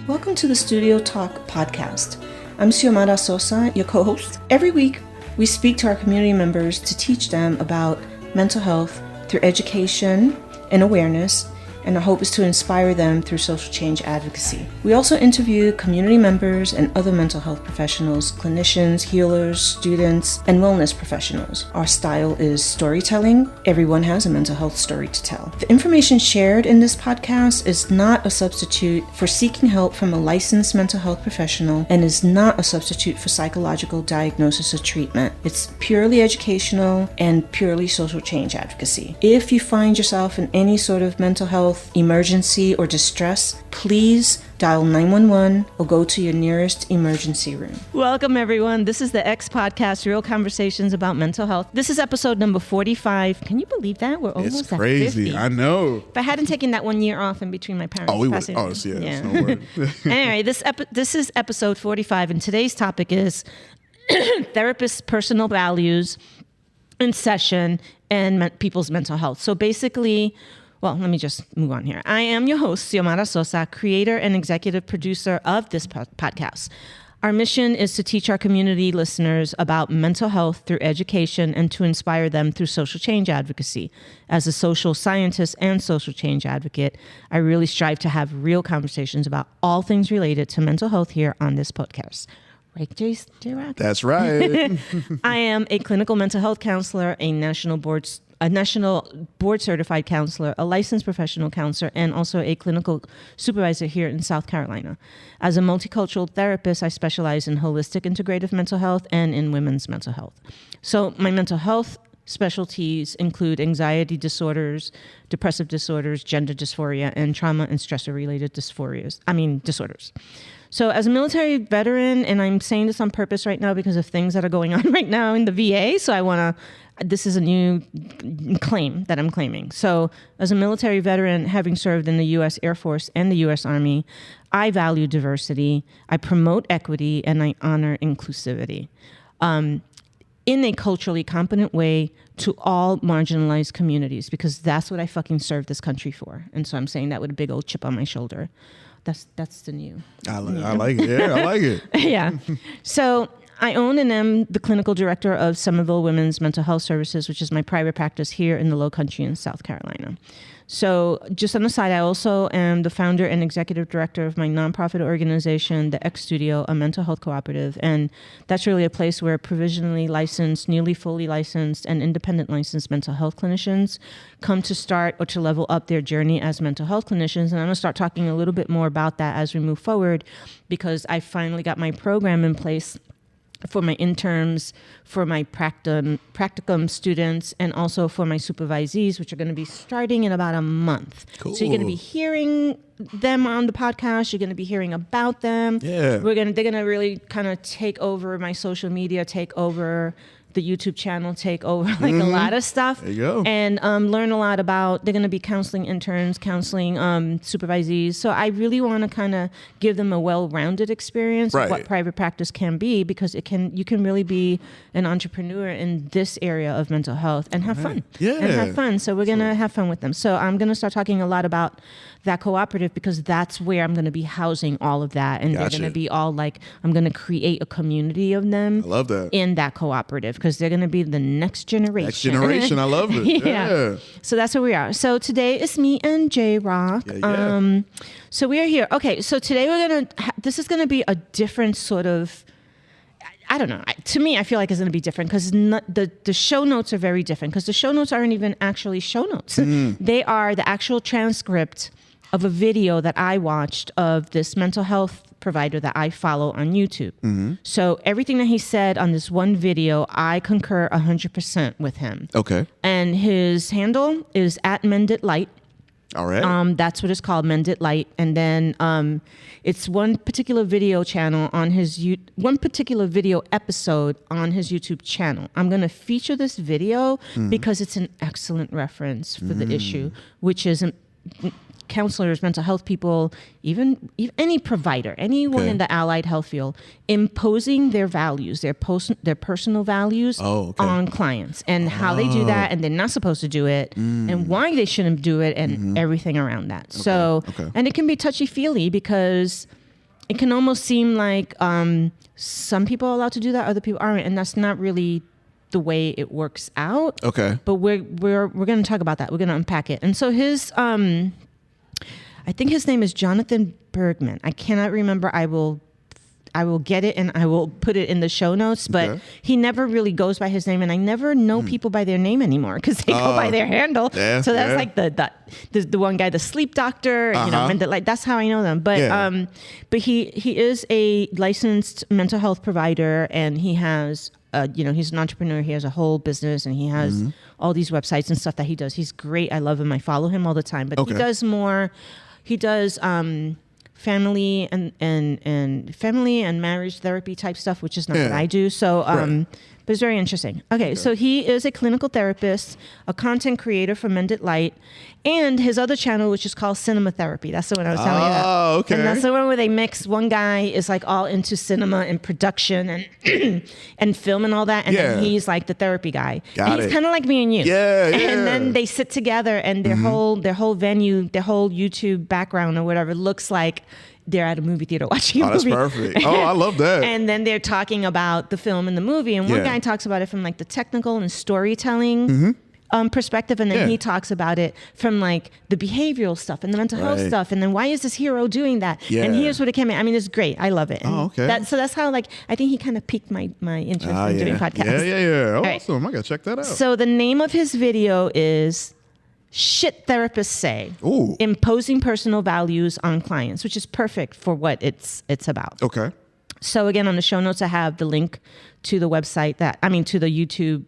Welcome to the Studio Talk podcast. I'm Xiomara Sosa, your co-host. Every week, we speak to our community members to teach them about mental health through education and awareness, and our hope is to inspire them through social change advocacy. We also interview community members and other mental health professionals, clinicians, healers, students, and wellness professionals. Our style is storytelling. Everyone has a mental health story to tell. The information shared in this podcast is not a substitute for seeking help from a licensed mental health professional and is not a substitute for psychological diagnosis or treatment. It's purely educational and purely social change advocacy. If you find yourself in any sort of mental health emergency or distress, please dial 911 or go to your nearest emergency room. Welcome, everyone. This is the X Podcast, Real Conversations About Mental Health. This is episode number 45. Can you believe that? We're almost It's crazy. at 50. I know. If I hadn't taken that 1 year off in between my parents passing. Yeah. No word. Anyway, this is episode 45, and today's topic is therapists' personal values in session and people's mental health. So basically, well, let me just move on here. I am your host, Xiomara Sosa, creator and executive producer of this podcast. Our mission is to teach our community listeners about mental health through education and to inspire them through social change advocacy. As a social scientist and social change advocate, I really strive to have real conversations about all things related to mental health here on this podcast. Right, J-Rock? That's right. I am a clinical mental health counselor, a national board certified counselor, a licensed professional counselor, and also a clinical supervisor here in South Carolina. As a multicultural therapist, I specialize in holistic integrative mental health and in women's mental health. So my mental health specialties include anxiety disorders, depressive disorders, gender dysphoria, and trauma and stressor-related disorders. So as a military veteran, and I'm saying this on purpose right now because of things that are going on right now in the VA, so this is a new claim that I'm claiming. So as a military veteran, having served in the U.S. Air Force and the U.S. Army, I value diversity, I promote equity, and I honor inclusivity in a culturally competent way to all marginalized communities, because that's what I fucking served this country for. And so I'm saying that with a big old chip on my shoulder. That's the new. I like it. Yeah, I like it. Yeah. So I own and am the clinical director of Somerville Women's Mental Health Services, which is my private practice here in the Low Country in South Carolina. So just on the side, I also am the founder and executive director of my nonprofit organization, the X Studio, a mental health cooperative. And that's really a place where provisionally licensed, newly fully licensed, and independent licensed mental health clinicians come to start or to level up their journey as mental health clinicians. And I'm going to start talking a little bit more about that as we move forward, because I finally got my program in place for my interns, for my practicum students, and also for my supervisees, which are going to be starting in about a month. Cool. So you're going to be hearing them on the podcast. You're going to be hearing about them. Yeah. They're going to really kind of take over my social media, take over the YouTube channel, take over a lot of stuff. There you go. And learn a lot about, they're going to be counseling interns, counseling supervisees. So I really want to kind of give them a well-rounded experience of what private practice can be, because you can really be an entrepreneur in this area of mental health and have fun. Yeah. And have fun. So we're going to have fun with them. So I'm going to start talking a lot about that cooperative, because that's where I'm going to be housing all of that. And they're going to be all like, I'm going to create a community of them. I love that. In that cooperative, because they're going to be the next generation. Next generation. I love it. Yeah. So that's where we are. So today it's me and J-Rock. Yeah. So we are here. Okay. So today this is going to be a different sort of, I don't know. To me, I feel like it's going to be different because the show notes are very different, because the show notes aren't even actually show notes. They are the actual transcript of a video that I watched of this mental health provider that I follow on YouTube. So everything that he said on this one video, I concur 100% with him. Okay. And his handle is @MendItLight. All right. That's what it's called, MendItLight. And then it's one particular video channel on one particular video episode on his YouTube channel. I'm going to feature this video because it's an excellent reference for the issue, which is counselors, mental health people, even any provider, anyone in the allied health field, imposing their values, their personal values on clients, and how they do that, and they're not supposed to do it, and why they shouldn't do it, and everything around that. And it can be touchy-feely because it can almost seem like some people are allowed to do that, other people aren't, and that's not really the way it works out. Okay. But we're going to talk about that. We're going to unpack it. And so his, I think his name is Jonathan Bergman. I cannot remember. I will get it and I will put it in the show notes, but he never really goes by his name, and I never know people by their name anymore because they go by their handle. Yeah, so that's like the one guy, the sleep doctor, you know, like that's how I know them. But but he is a licensed mental health provider, and he has you know, he's an entrepreneur. He has a whole business, and he has all these websites and stuff that he does. He's great. I love him. I follow him all the time. But he does more. He does family and marriage therapy type stuff, which is not what I do. So, but it's very interesting. Okay, so he is a clinical therapist, a content creator for Mended Light, and his other channel, which is called Cinema Therapy. That's the one I was telling you about. Oh, okay. And that's the one where they mix. One guy is like all into cinema and production and and film and all that, and then he's like the therapy guy. And he's kind of like me and you. Yeah, yeah. And then they sit together, and their whole venue, their whole YouTube background or whatever looks like they're at a movie theater watching a movie. That's perfect. Oh, I love that. And then they're talking about the film and the movie. And one guy talks about it from like the technical and storytelling perspective. And then he talks about it from like the behavioral stuff and the mental health stuff. And then why is this hero doing that? Yeah. And here's what it came in. I mean, it's great. I love it. And so that's how, like, I think he kind of piqued my interest in doing podcasts. Yeah. All Awesome. Right. I got to check that out. So the name of his video is Shit Therapists Say. Ooh. Imposing Personal Values on Clients, which is perfect for what it's about. Okay. So again, on the show notes, I have the link to the website to the YouTube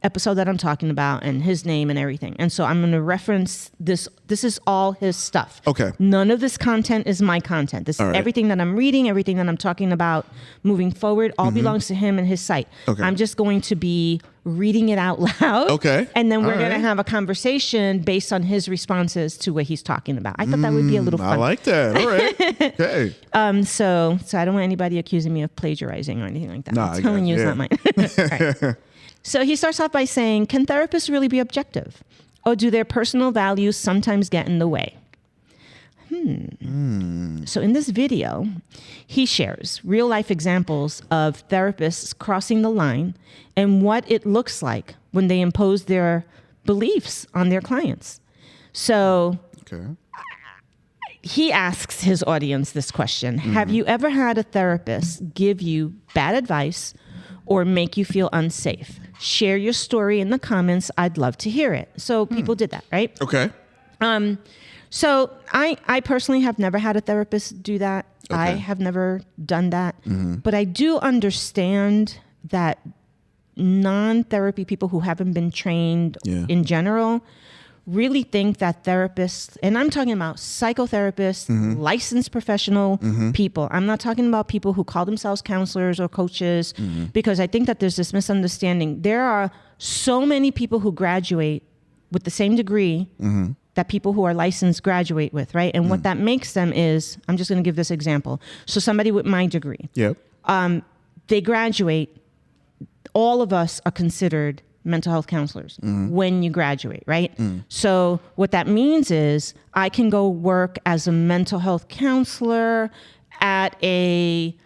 episode that I'm talking about, and his name and everything. And so I'm going to reference this. This is all his stuff. Okay. None of this content is my content. This is everything that I'm reading, everything that I'm talking about moving forward, all belongs to him and his site. Okay. I'm just going to be reading it out loud. Okay. And then we're going to have a conversation based on his responses to what he's talking about. I thought that would be a little fun. I like that. All right. Okay. So I don't want anybody accusing me of plagiarizing or anything like that. Nah, I'm telling you, it's not mine. All right. So he starts off by saying, can therapists really be objective? Or do their personal values sometimes get in the way? So in this video, he shares real life examples of therapists crossing the line and what it looks like when they impose their beliefs on their clients. So he asks his audience this question. Have you ever had a therapist give you bad advice or make you feel unsafe? Share your story in the comments. I'd love to hear it. So people did that, right? Okay. So I personally have never had a therapist do that. Okay. I have never done that. But I do understand that non-therapy people who haven't been trained in general really think that therapists, and I'm talking about psychotherapists, licensed professional people. I'm not talking about people who call themselves counselors or coaches, because I think that there's this misunderstanding. There are so many people who graduate with the same degree that people who are licensed graduate with, right? And what that makes them is, I'm just going to give this example. So somebody with my degree, they graduate, all of us are considered mental health counselors when you graduate, right? So what that means is I can go work as a mental health counselor at a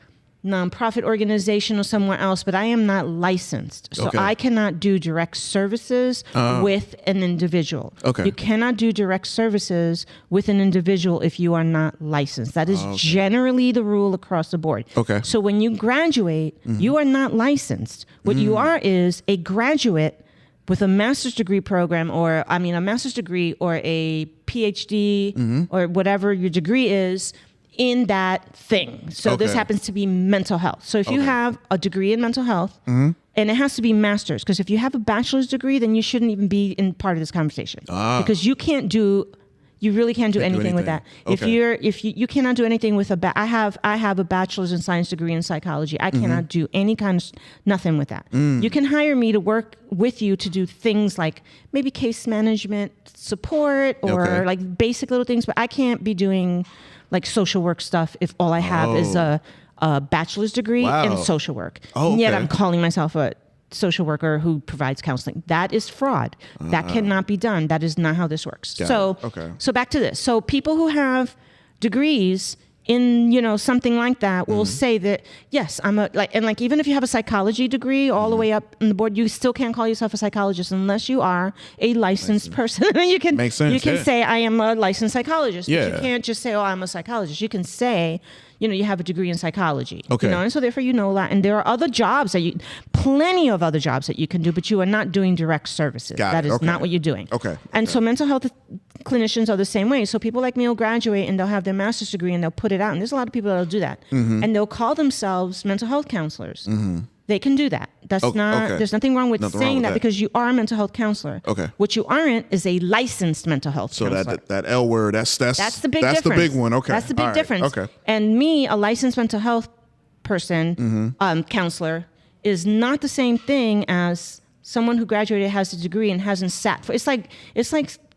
nonprofit organization or somewhere else, but I am not licensed. So I cannot do direct services with an individual. You cannot do direct services with an individual if you are not licensed. That is generally the rule across the board. So when you graduate, you are not licensed. What you are is a graduate with a master's degree program, or a master's degree or a PhD or whatever your degree is in that thing. So this happens to be mental health. So if you have a degree in mental health, and it has to be master's, because if you have a bachelor's degree, then you shouldn't even be in part of this conversation, because you really can't do anything with that. If you cannot do anything with I have a bachelor's in science degree in psychology. I cannot do any kind of nothing with that. You can hire me to work with you to do things like maybe case management support or like basic little things, but I can't be doing like social work stuff if all I have is a bachelor's degree in social work. And yet I'm calling myself a social worker who provides counseling. That is fraud. That cannot be done. That is not how this works. So back to this. So people who have degrees in, something like that will say that, yes, even if you have a psychology degree all the way up on the board, you still can't call yourself a psychologist unless you are a licensed person. you can Makes sense, you can say I am a licensed psychologist. Yeah. But you can't just say, oh, I'm a psychologist. You can say, you have a degree in psychology. Okay. And so therefore you know a lot. And there are other jobs plenty of other jobs that you can do, but you are not doing direct services. That is not what you're doing. Okay. And so mental health clinicians are the same way. So people like me will graduate and they'll have their master's degree and they'll put it out. And there's a lot of people that'll do that. And they'll call themselves mental health counselors. They can do that. There's nothing wrong with saying that because you are a mental health counselor. Okay. What you aren't is a licensed mental health counselor. So that L word, that's the big difference. That's the big one. Okay. That's the big difference. Okay. And me, a licensed mental health person, counselor, is not the same thing as someone who graduated, has a degree, and hasn't sat for. It's like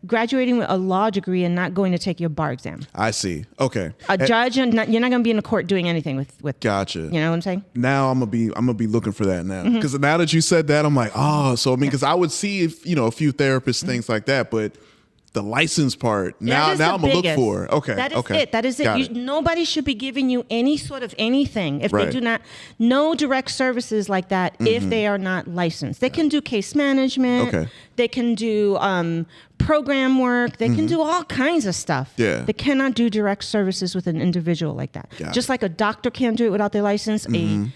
graduating with a law degree and not going to take your bar exam. I see. Okay. A judge, you're not going to be in a court doing anything with. Gotcha. You know what I'm saying? Now I'm gonna be looking for that now, because now that you said that, I'm like, because I would see a few therapists, things like that, but the license part now I'm gonna look for. Okay. That is okay. it. That is it. Nobody should be giving you any sort of anything if they do not, no direct services like that if they are not licensed. They can do case management. Okay. They can do program work. They can do all kinds of stuff. Yeah. They cannot do direct services with an individual like that. Just like a doctor can't do it without their license. Someone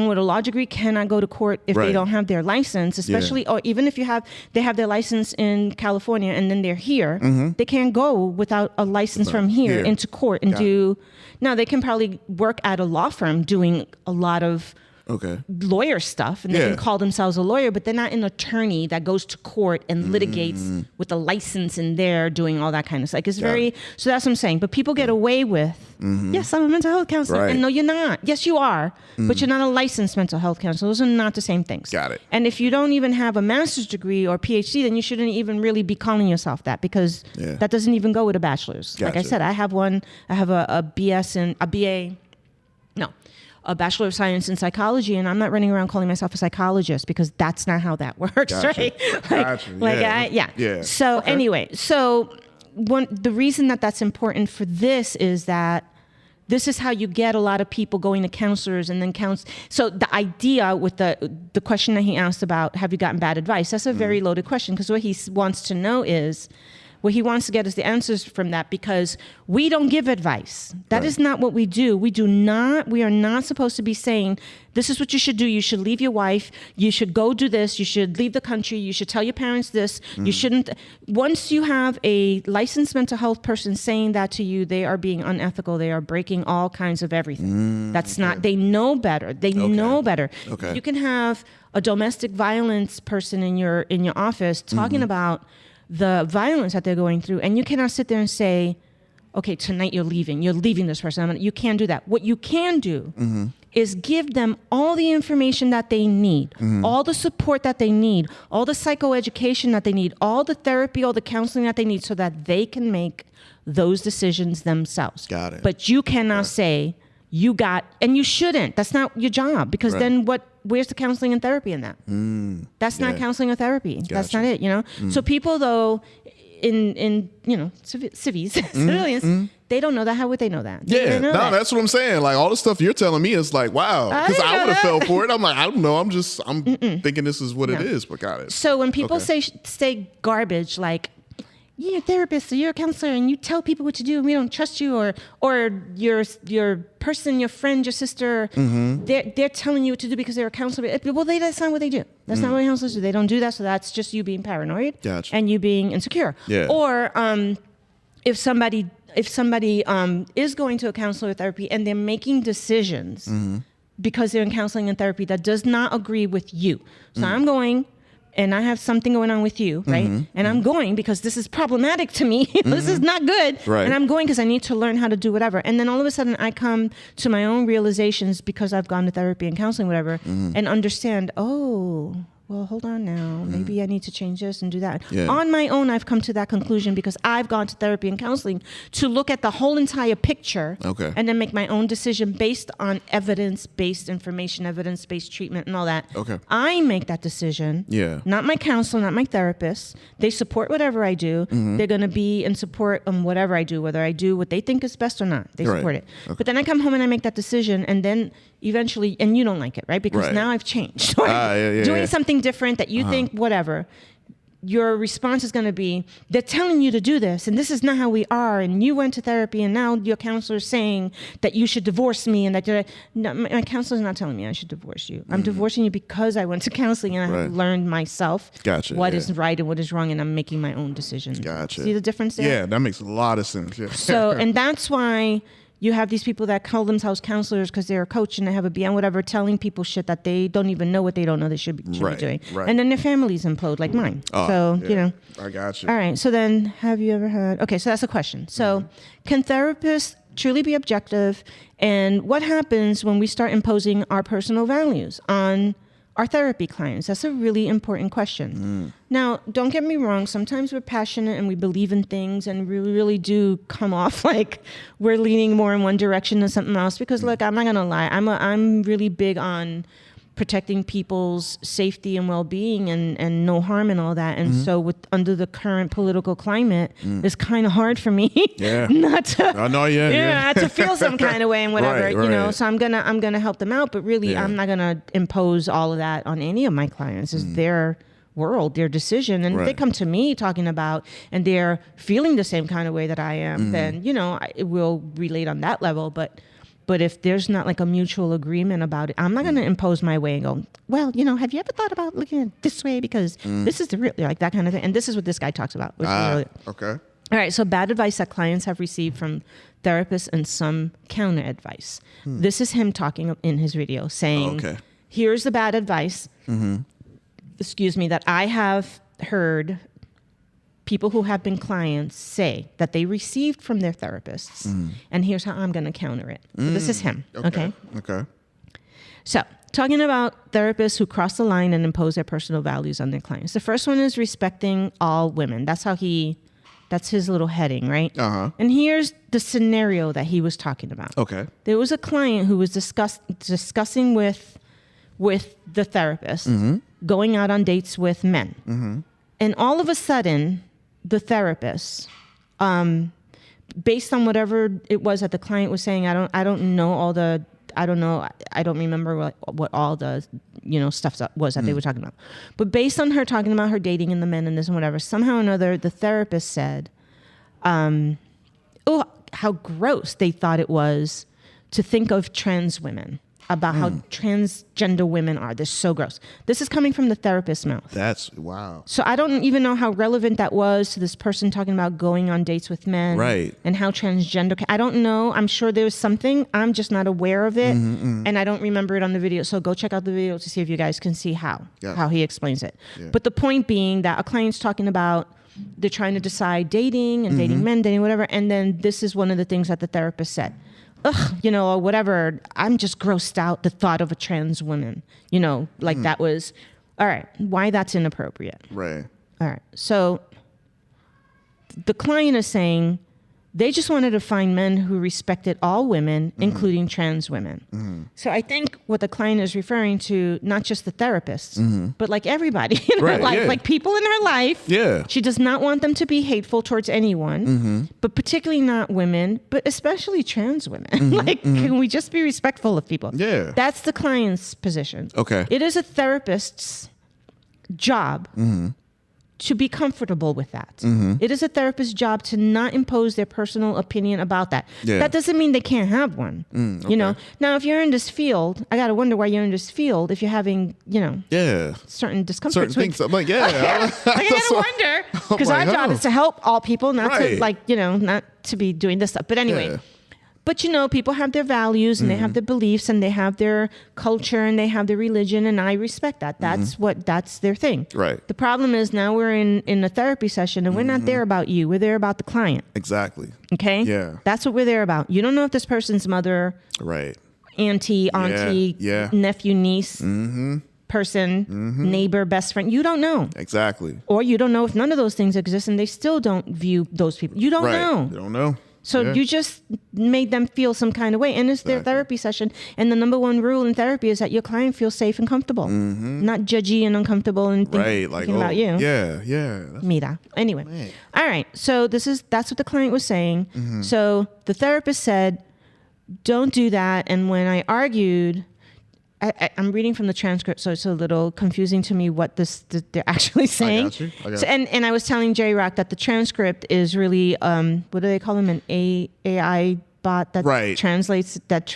with a law degree cannot go to court if they don't have their license, especially, or even if they have their license in California and then they're here, they can't go without a license from here into court and now they can probably work at a law firm doing a lot of lawyer stuff, and they can call themselves a lawyer, but they're not an attorney that goes to court and litigates with a license in there doing all that kind of stuff. Like, it's so that's what I'm saying. But people get away with, yes, I'm a mental health counselor. And no, you're not. Yes, you are, but you're not a licensed mental health counselor. Those are not the same things. Got it. And if you don't even have a master's degree or PhD, then you shouldn't even really be calling yourself that, because that doesn't even go with a bachelor's. Like I said, I have one. I have a BS and a BA. No. A Bachelor of Science in Psychology, and I'm not running around calling myself a psychologist, because that's not how that works, right? So anyway, the reason that's important for this is that this is how you get a lot of people going to counselors and then So the idea with the question that he asked about, have you gotten bad advice? That's a very loaded question, because what he wants to know is, what he wants to get is the answers from that, because we don't give advice. That is not what we do. We are not supposed to be saying, this is what you should do. You should leave your wife. You should go do this. You should leave the country. You should tell your parents this. You shouldn't. Once you have a licensed mental health person saying that to you, they are being unethical. They are breaking all kinds of everything. That's not, they know better. They know better. You can have a domestic violence person in your office talking about the violence that they're going through, and you cannot sit there and say, okay, tonight you're leaving this person. You can't do that. What you can do is give them all the information that they need, all the support that they need, all the psychoeducation that they need, all the therapy, all the counseling that they need, so that they can make those decisions themselves. Got it. But you cannot say, and you shouldn't. That's not your job, because then where's the counseling and therapy in that? That's not counseling or therapy. Gotcha. That's not it, So people, though, in civilians, they don't know that. How would they know that? That's what I'm saying. Like, all the stuff you're telling me is like, wow, because I would have fell for it. I'm like, I don't know. I'm thinking this is what it is, but got it. So when people say garbage, like, you're a therapist or you're a counselor and you tell people what to do and we don't trust you, or your person, your friend, your sister, they're telling you what to do because they're a counselor. Well, that's not what they do. That's not what counselors do. They don't do that. So that's just you being paranoid and you being insecure. Yeah. Or if somebody is going to a counselor or therapy and they're making decisions because they're in counseling and therapy that does not agree with you. So I'm going, and I have something going on with you, right? And I'm going because this is problematic to me. This is not good. Right. And I'm going because I need to learn how to do whatever. And then all of a sudden I come to my own realizations because I've gone to therapy and counseling, whatever, and understand, well, hold on now. Maybe I need to change this and do that. Yeah. On my own, I've come to that conclusion because I've gone to therapy and counseling to look at the whole entire picture and then make my own decision based on evidence-based information, evidence-based treatment and all that. Okay. I make that decision. Yeah. Not my counselor, not my therapist. They support whatever I do. They're going to be in support on whatever I do, whether I do what they think is best or not. They support it. Okay. But then I come home and I make that decision, and then eventually, and you don't like it, right? Because now I've changed. Doing something different that you think, whatever, your response is going to be, they're telling you to do this, and this is not how we are, and you went to therapy, and now your counselor is saying that you should divorce me, and that no, my counselor is not telling me I should divorce you. I'm divorcing you because I went to counseling, and I have learned myself what is right and what is wrong, and I'm making my own decisions. Gotcha. See the difference there? Yeah, that makes a lot of sense. Yeah. So, and that's why you have these people that call themselves counselors because they're a coach and they have a BM, whatever, telling people shit that they don't even know what they don't know they should be doing. Right. And then their families implode like mine. You know. I got you. All right. So then have you ever had... Okay, so that's a question. So can therapists truly be objective? And what happens when we start imposing our personal values on our therapy clients? That's a really important question. Now, don't get me wrong. Sometimes we're passionate and we believe in things and we really do come off like we're leaning more in one direction than something else. Because look, I'm not going to lie. I'm really big on protecting people's safety and well-being and no harm and all that. And so under the current political climate, it's kind of hard for me not to to feel some kind of way and whatever, you know. So I'm gonna help them out, but really I'm not gonna impose all of that on any of my clients. It's their world, their decision. And if they come to me talking about and they're feeling the same kind of way that I am, then, you know, it will relate on that level. But if there's not like a mutual agreement about it, I'm not going to impose my way and go, well, you know, have you ever thought about looking at it this way? Because this is the real, like that kind of thing. And this is what this guy talks about. Which is really, okay. All right. So bad advice that clients have received from therapists and some counter advice. This is him talking in his video saying, here's the bad advice, excuse me, that I have heard people who have been clients say that they received from their therapists, and here's how I'm going to counter it. So this is him. Okay. So talking about therapists who cross the line and impose their personal values on their clients. The first one is respecting all women. That's his little heading, right? And here's the scenario that he was talking about. Okay. There was a client who was discussing with the therapist, going out on dates with men. And all of a sudden, the therapist, based on whatever it was that the client was saying, I don't remember what all the, you know, stuff was that they were talking about. But based on her talking about her dating and the men and this and whatever, somehow or another, the therapist said, oh, how gross they thought it was to think of trans women, about how transgender women are. They're so gross. This is coming from the therapist's mouth. That's, wow. So I don't even know how relevant that was to this person talking about going on dates with men. Right. And how transgender, I don't know. I'm sure there was something. I'm just not aware of it. And I don't remember it on the video. So go check out the video to see if you guys can see how he explains it. Yeah. But the point being that a client's talking about they're trying to decide dating and dating men, dating whatever. And then this is one of the things that the therapist said. Ugh, you know, or whatever, I'm just grossed out the thought of a trans woman, you know, like that was, all right, why that's inappropriate. Right. All right. So the client is saying they just wanted to find men who respected all women, including trans women. So I think what the client is referring to, not just the therapist, but like everybody in her life, like people in her life. Yeah. She does not want them to be hateful towards anyone, but particularly not women, but especially trans women. Like, can we just be respectful of people? Yeah. That's the client's position. Okay. It is a therapist's job to be comfortable with that. It is a therapist's job to not impose their personal opinion about that. Yeah. That doesn't mean they can't have one. Okay. You know, now if you're in this field, I got to wonder why you're in this field if you're having, you know, certain discomforts. Certain things. I'm like, I got to wonder, because our job is to help all people, not to like, you know, not to be doing this stuff. But anyway. Yeah. But, you know, people have their values and they have their beliefs and they have their culture and they have their religion. And I respect that. That's their thing. Right. The problem is now we're in a therapy session and we're not there about you. We're there about the client. Exactly. Okay. Yeah. That's what we're there about. You don't know if this person's mother, right, auntie, nephew, niece, person, neighbor, best friend. You don't know. Exactly. Or you don't know if none of those things exist and they still don't view those people. You don't know. You don't know. So you just made them feel some kind of way. And it's their therapy session. And the number one rule in therapy is that your client feels safe and comfortable, not judgy and uncomfortable and thinking about you. Yeah. Mira. Anyway. All right. So that's what the client was saying. So the therapist said, don't do that. And when I argued, I'm reading from the transcript, so it's a little confusing to me what they're actually saying. I got you. So, and I was telling J-Rock that the transcript is really, what do they call them, an AI bot that translates that.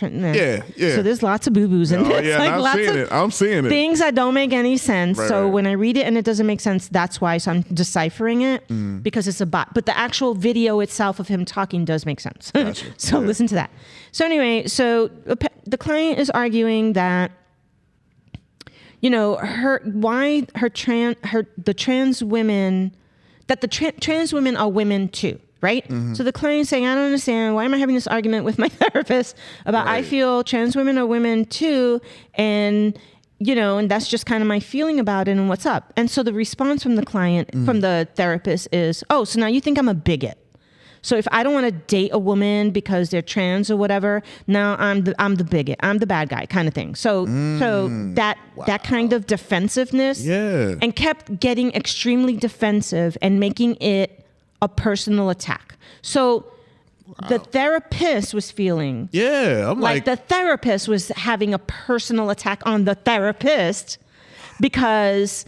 Yeah. So there's lots of boo-boos in this. Yeah, I'm seeing it. Things that don't make any sense. So when I read it and it doesn't make sense, that's why. So I'm deciphering it because it's a bot. But the actual video itself of him talking does make sense. Gotcha. So listen to that. So anyway, so the client is arguing that, you know, the trans women are women too, right? So the client's saying, I don't understand. Why am I having this argument with my therapist about I feel trans women are women too, and you know, and that's just kind of my feeling about it and what's up. And so the response from the client, from the therapist is, oh, so now you think I'm a bigot. So if I don't want to date a woman because they're trans or whatever, now I'm the bigot. I'm the bad guy kind of thing. So that kind of defensiveness and kept getting extremely defensive and making it a personal attack. So the therapist was feeling I'm like the therapist was having a personal attack on the therapist because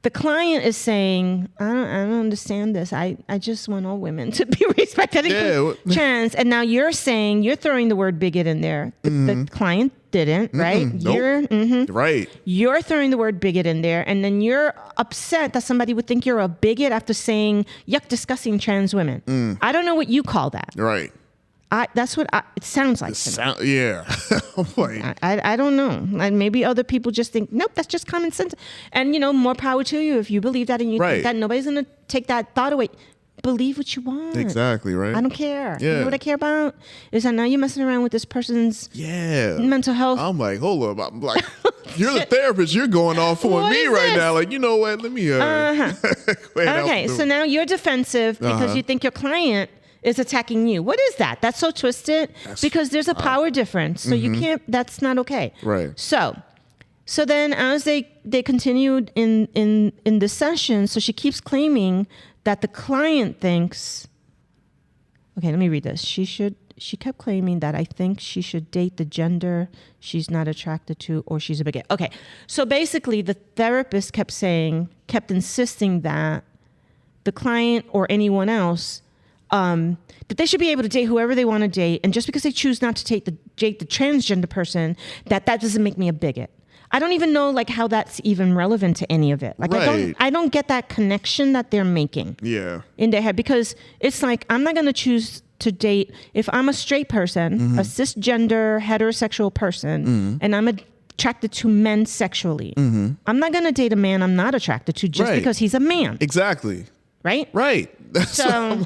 the client is saying, I don't understand this. I just want all women to be respected and trans. And now you're saying, you're throwing the word bigot in there. The client didn't, right? Nope. Right. You're throwing the word bigot in there. And then you're upset that somebody would think you're a bigot after saying, yuck, discussing trans women. I don't know what you call that. Right. That's what it sounds like. I don't know. And maybe other people just think, nope, that's just common sense. And, you know, more power to you if you believe that and you think that nobody's going to take that thought away. Believe what you want. Exactly, right? I don't care. You know what I care about? Is that now you're messing around with this person's mental health. I'm like, hold up. I'm like, you're the therapist. You're going off on me right now. Like, you know what? Let me... Okay, so now you're defensive because you think your client is attacking you. What is that? That's so twisted because there's a power difference. So you can't, that's not okay. Right. So then as they continued in the session, so she keeps claiming that the client thinks, okay, let me read this. She kept claiming that I think she should date the gender she's not attracted to or she's a bigot. Okay. So basically the therapist kept insisting that the client or anyone else that they should be able to date whoever they want to date, and just because they choose not to date the transgender person, that doesn't make me a bigot. I don't even know like how that's even relevant to any of it. Like I don't get that connection that they're making in their head, because it's like I'm not going to choose to date if I'm a straight person, a cisgender heterosexual person, and I'm attracted to men sexually. I'm not going to date a man I'm not attracted to just because he's a man. Exactly. Right? That's so,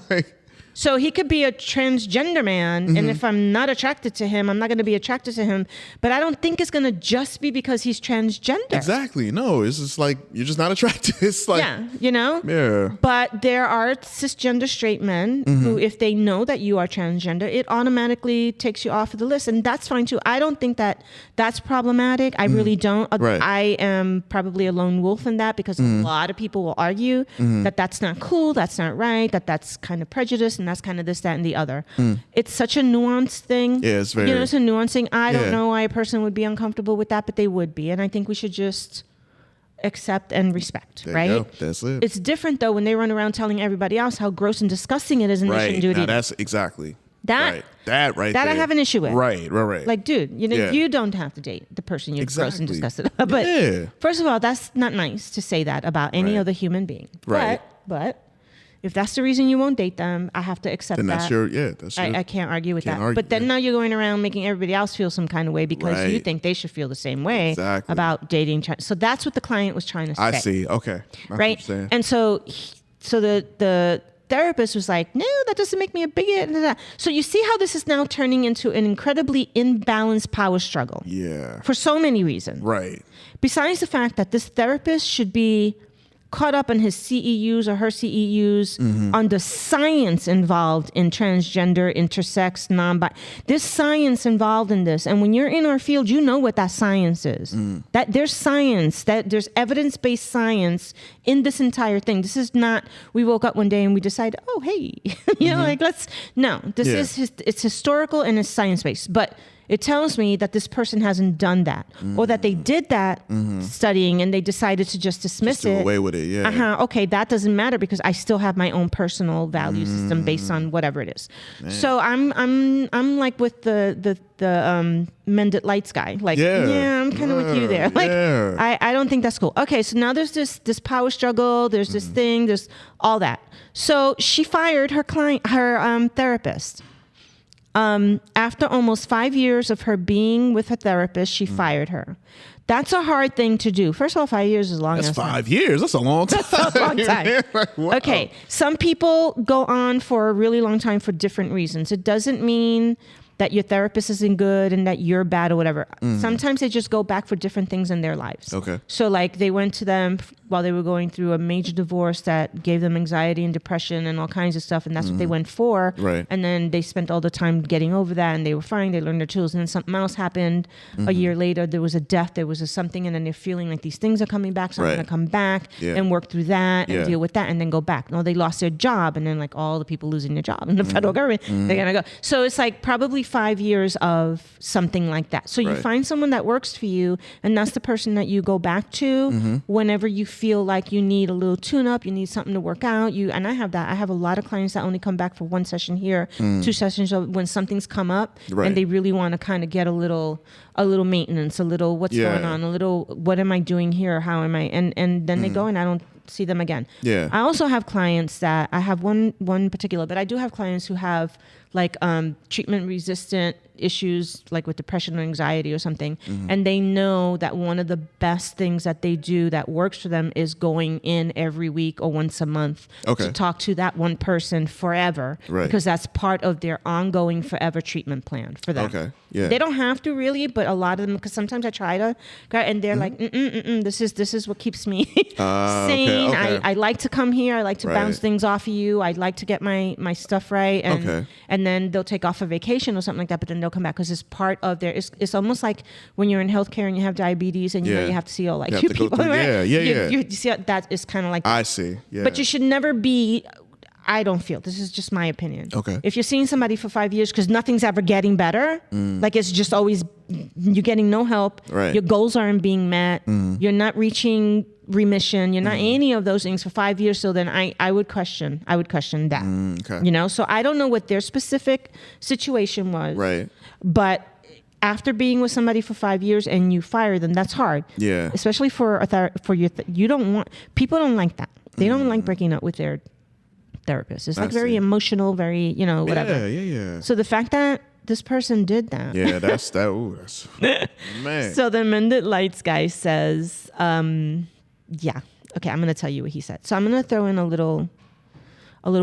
so he could be a transgender man, and if I'm not attracted to him, I'm not going to be attracted to him. But I don't think it's going to just be because he's transgender. Exactly. No, it's just like you're just not attracted. It's like you know. Yeah. But there are cisgender straight men who, if they know that you are transgender, it automatically takes you off of the list, and that's fine too. I don't think that that's problematic. I really don't. I am probably a lone wolf in that, because a lot of people will argue that that's not cool, that's not right, that's kind of prejudice, and that's kind of this, that, and the other. It's such a nuanced thing. Yeah, it's very... You know, it's a nuanced thing. I don't know why a person would be uncomfortable with that, but they would be. And I think we should just accept and respect, there right? you go. That's it. It's different, though, when they run around telling everybody else how gross and disgusting it is, and they shouldn't do it now either. That's exactly... That right there. I have an issue with. Right. Like, dude, you know, you don't have to date the person you're gross and disgusted about. But first of all, that's not nice to say that about any other human being. Right. But if that's the reason you won't date them, I have to accept then that. That's your... I can't argue with that. But then now you're going around making everybody else feel some kind of way because you think they should feel the same way about dating. So that's what the client was trying to say. I see. Okay. Right. And so the therapist was like, no, that doesn't make me a bigot. So you see how this is now turning into an incredibly imbalanced power struggle. Yeah. For so many reasons. Right. Besides the fact that this therapist should be caught up in his CEUs or her CEUs on the science involved in transgender, intersex, non-binary. There's science involved in this. And when you're in our field, you know what that science is. That there's science, that there's evidence-based science in this entire thing. This is not, we woke up one day and we decided, oh, hey, it's historical and it's science-based. But it tells me that this person hasn't done that, or that they did that studying and they decided to just dismiss it. Do away with it, yeah. Okay, that doesn't matter because I still have my own personal value system based on whatever it is. Man. So I'm like with the mended lights guy. Like, I'm kind of with you there. Like, I don't think that's cool. Okay, so now there's this power struggle. There's this thing. There's all that. So she fired her therapist. After almost 5 years of her being with her therapist, she fired her. That's a hard thing to do. First of all, 5 years is long. That's 5 years. That's a long time. That's a long time. Wow. Okay. Some people go on for a really long time for different reasons. It doesn't mean that your therapist isn't good and that you're bad or whatever. Sometimes they just go back for different things in their lives. Okay. So like they went to them while they were going through a major divorce that gave them anxiety and depression and all kinds of stuff. And that's what they went for. Right. And then they spent all the time getting over that and they were fine. They learned their tools. And then something else happened a year later. There was a death. There was a something. And then they're feeling like these things are coming back. So I'm going to come back and work through that and deal with that and then go back. No, they lost their job. And then like all the people losing their job in the federal government, they're going to go. So it's like probably 5 years of something like that. So you find someone that works for you and that's the person that you go back to whenever you feel like you need a little tune-up, you need something to work out. And I have that. I have a lot of clients that only come back for one session here, 2 sessions when something's come up and they really want to kind of get a little maintenance, a little what's going on, a little what am I doing here, how am I, and then they go and I don't see them again. Yeah. I also have clients that I have one particular, but I do have clients who have like treatment resistant issues like with depression or anxiety or something. And they know that one of the best things that they do that works for them is going in every week or once a month to talk to that one person forever because that's part of their ongoing forever treatment plan for them. Okay. Yeah. They don't have to really, but a lot of them, because sometimes I try to, and they're like, this is what keeps me sane. Okay. I like to come here. I like to bounce things off of you. I'd like to get my stuff right. And then they'll take off a vacation or something like that, but then they'll come back because it's part of their, it's almost like when you're in healthcare and you have diabetes and you know you have to see all like you people. You see that is kind of like that. I see. Yeah. But you should never be, I don't feel, this is just my opinion. Okay. If you're seeing somebody for 5 years because nothing's ever getting better, like it's just always, you're getting no help, your goals aren't being met, you're not reaching remission, you're not any of those things for 5 years, so then I would question that. You know, so I don't know what their specific situation was. Right. But after being with somebody for 5 years and you fire them, that's hard. Yeah. Especially for you don't want, people don't like that. They don't like breaking up with their therapist. It's like very emotional, very, you know, whatever. Yeah. So the fact that this person did that. Yeah, that's man. So the Mended Lights guy says, okay, I'm going to tell you what he said. So I'm going to throw in a little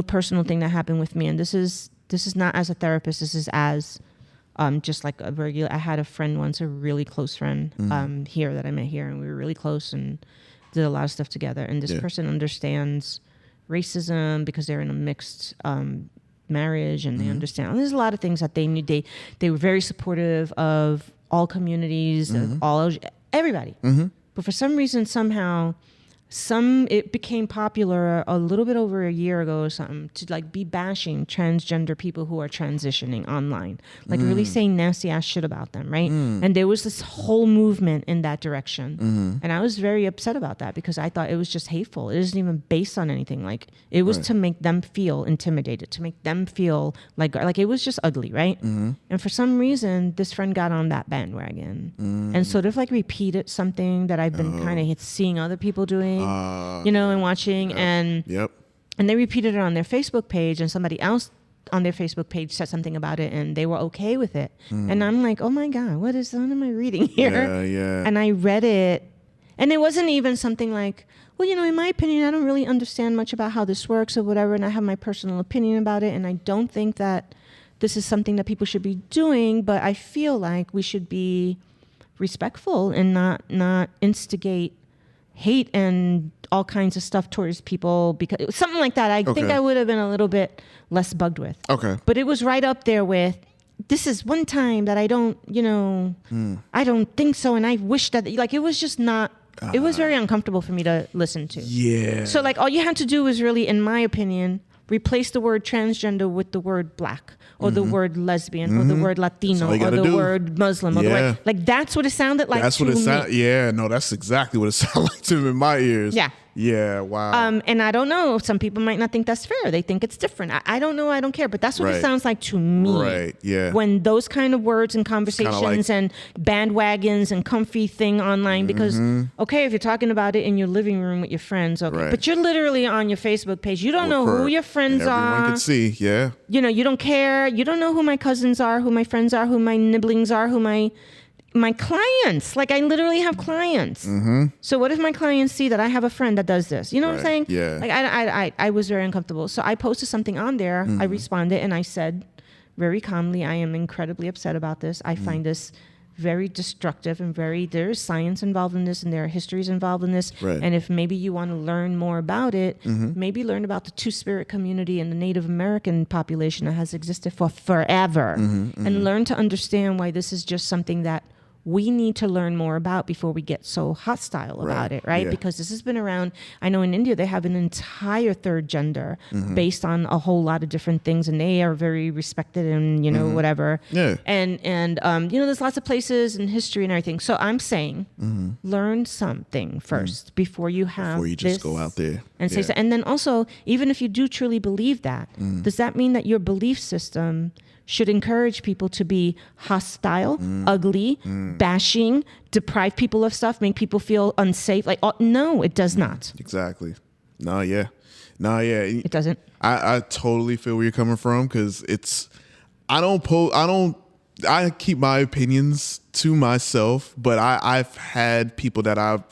personal thing that happened with me. And this is not as a therapist. This is as just like a regular, I had a friend once, a really close friend here that I met here. And we were really close and did a lot of stuff together. And this person understands racism because they're in a mixed marriage and they understand. And there's a lot of things that they knew. They were very supportive of all communities, of all everybody. But for some reason, somehow, it became popular a little bit over a year ago or something to like be bashing transgender people who are transitioning online, like really saying nasty ass shit about them, right? And there was this whole movement in that direction, and I was very upset about that because I thought it was just hateful. It isn't even based on anything. Like it was to make them feel intimidated, to make them feel like it was just ugly, right? And for some reason, this friend got on that bandwagon and sort of like repeated something that I've been kind of seeing other people doing. You know, and watching and they repeated it on their Facebook page and somebody else on their Facebook page said something about it and they were okay with it. And I'm like, oh my God, what am I reading here? And I read it And it wasn't even something like, well, in my opinion, I don't really understand much about how this works or whatever, and I have my personal opinion about it, and I don't think that this is something that people should be doing, but I feel like we should be respectful and not instigate hate and all kinds of stuff towards people, because something like that. I think I would have been a little bit less bugged with. Okay. But it was right up there with, this is one time that I don't, I don't think so, and I wish that, like, it was just not. It was very uncomfortable for me to listen to. Yeah. So, like, all you had to do was really, in my opinion, replace the word transgender with the word black, or the word lesbian, or the word Latino, or the word Muslim, or the word, like, that's what it sounded like. That's what it sounded. Yeah, no, that's exactly what it sounded like to me in my ears. Yeah. Yeah, wow. And I don't know, some people might not think that's fair. They think it's different. I don't know. I don't care. But that's what it sounds like to me. Right, yeah. When those kind of words and conversations and bandwagons and comfy thing online, because, okay, if you're talking about it in your living room with your friends, okay. But you're literally on your Facebook page. You don't know who your friends are. Everyone can see, yeah. You don't care. You don't know who my cousins are, who my friends are, who my nibblings are, who my clients. Like, I literally have clients. So what if my clients see that I have a friend that does this? You know what I'm saying? Yeah. Like, I was very uncomfortable. So I posted something on there. I responded and I said very calmly, I am incredibly upset about this. I find this very destructive and there is science involved in this, and there are histories involved in this. Right. And if maybe you want to learn more about it, maybe learn about the Two-Spirit community and the Native American population that has existed for forever, and learn to understand why this is just something that we need to learn more about before we get so hostile about it, right? Yeah. Because this has been around. I know in India they have an entire third gender based on a whole lot of different things, and they are very respected and whatever. Yeah. And there's lots of places and history and everything. So I'm saying, learn something first before you just go out there and say so. And then also, even if you do truly believe that, does that mean that your belief system should encourage people to be hostile, ugly, bashing, deprive people of stuff, make people feel unsafe? Like, no, it does not. Exactly. No, yeah. It doesn't. I totally feel where you're coming from, because I keep my opinions to myself, but I've had people that I've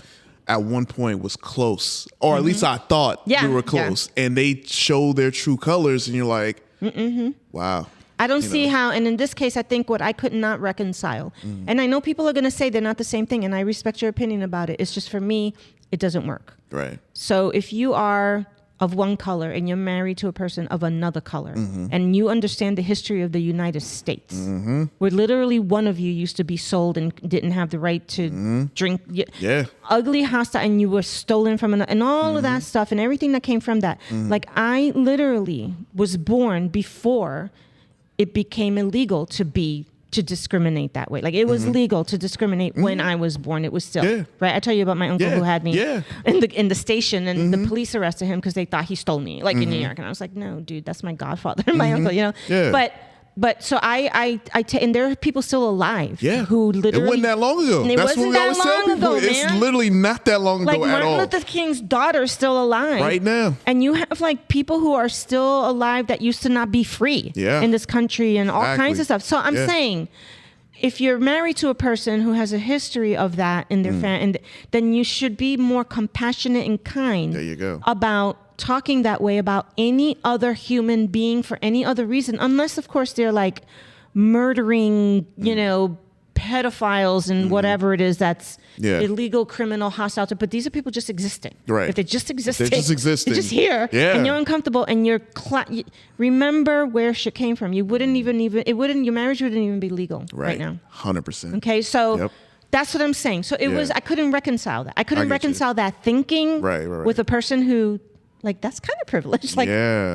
at one point was close, or at least I thought they were close, and they show their true colors, and you're like, wow. I don't see how, and in this case, I think what I could not reconcile, and I know people are going to say they're not the same thing, and I respect your opinion about it. It's just, for me, it doesn't work. Right. So if you are of one color and you're married to a person of another color, and you understand the history of the United States, where literally one of you used to be sold and didn't have the right to drink, ugly, hostile, and you were stolen from another, and all of that stuff and everything that came from that. Like, I literally was born before it became illegal to discriminate that way. Like, it was legal to discriminate when I was born. It was still right. I tell you about my uncle who had me in the station, and the police arrested him because they thought he stole me, like in New York. And I was like, no, dude, that's my godfather, my uncle. But so and there are people still alive who literally. It wasn't that long ago. That's what we always tell people. It's literally not that long ago at all. Martin Luther King's daughter is still alive right now, and you have like people who are still alive that used to not be free in this country and all kinds of stuff. So I'm saying, if you're married to a person who has a history of that in their family, then you should be more compassionate and kind. There you go. About talking that way about any other human being for any other reason, unless of course they're like murdering, pedophiles and whatever it is that's illegal, criminal, hostile. But these are people just existing. Right. If they're just existing, they're just here, and you're uncomfortable, and remember where shit came from. You wouldn't even your marriage wouldn't even be legal right now. 100%. Okay, so. That's what I'm saying. So it was, I couldn't reconcile that. I couldn't reconcile that thinking with a person who, like, that's kind of privileged. Like,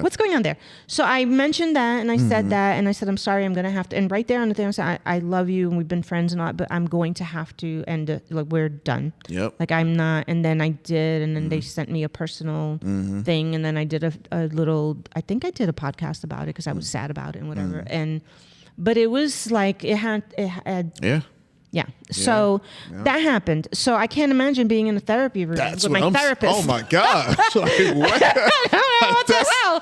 what's going on there? So I mentioned that, and I said that, and I said, I'm sorry, I'm going to have to, and right there on the thing, I said, I love you, and we've been friends and all, but I'm going to have to end it. Like, we're done. Yep. Like, I'm not, and then I did, and then they sent me a personal thing, and then I did a little, I think I did a podcast about it, because I was sad about it and whatever, but it was like, it had Yeah. So that happened. So I can't imagine being in a therapy room with my therapist. Oh my God. Like, what? What the hell?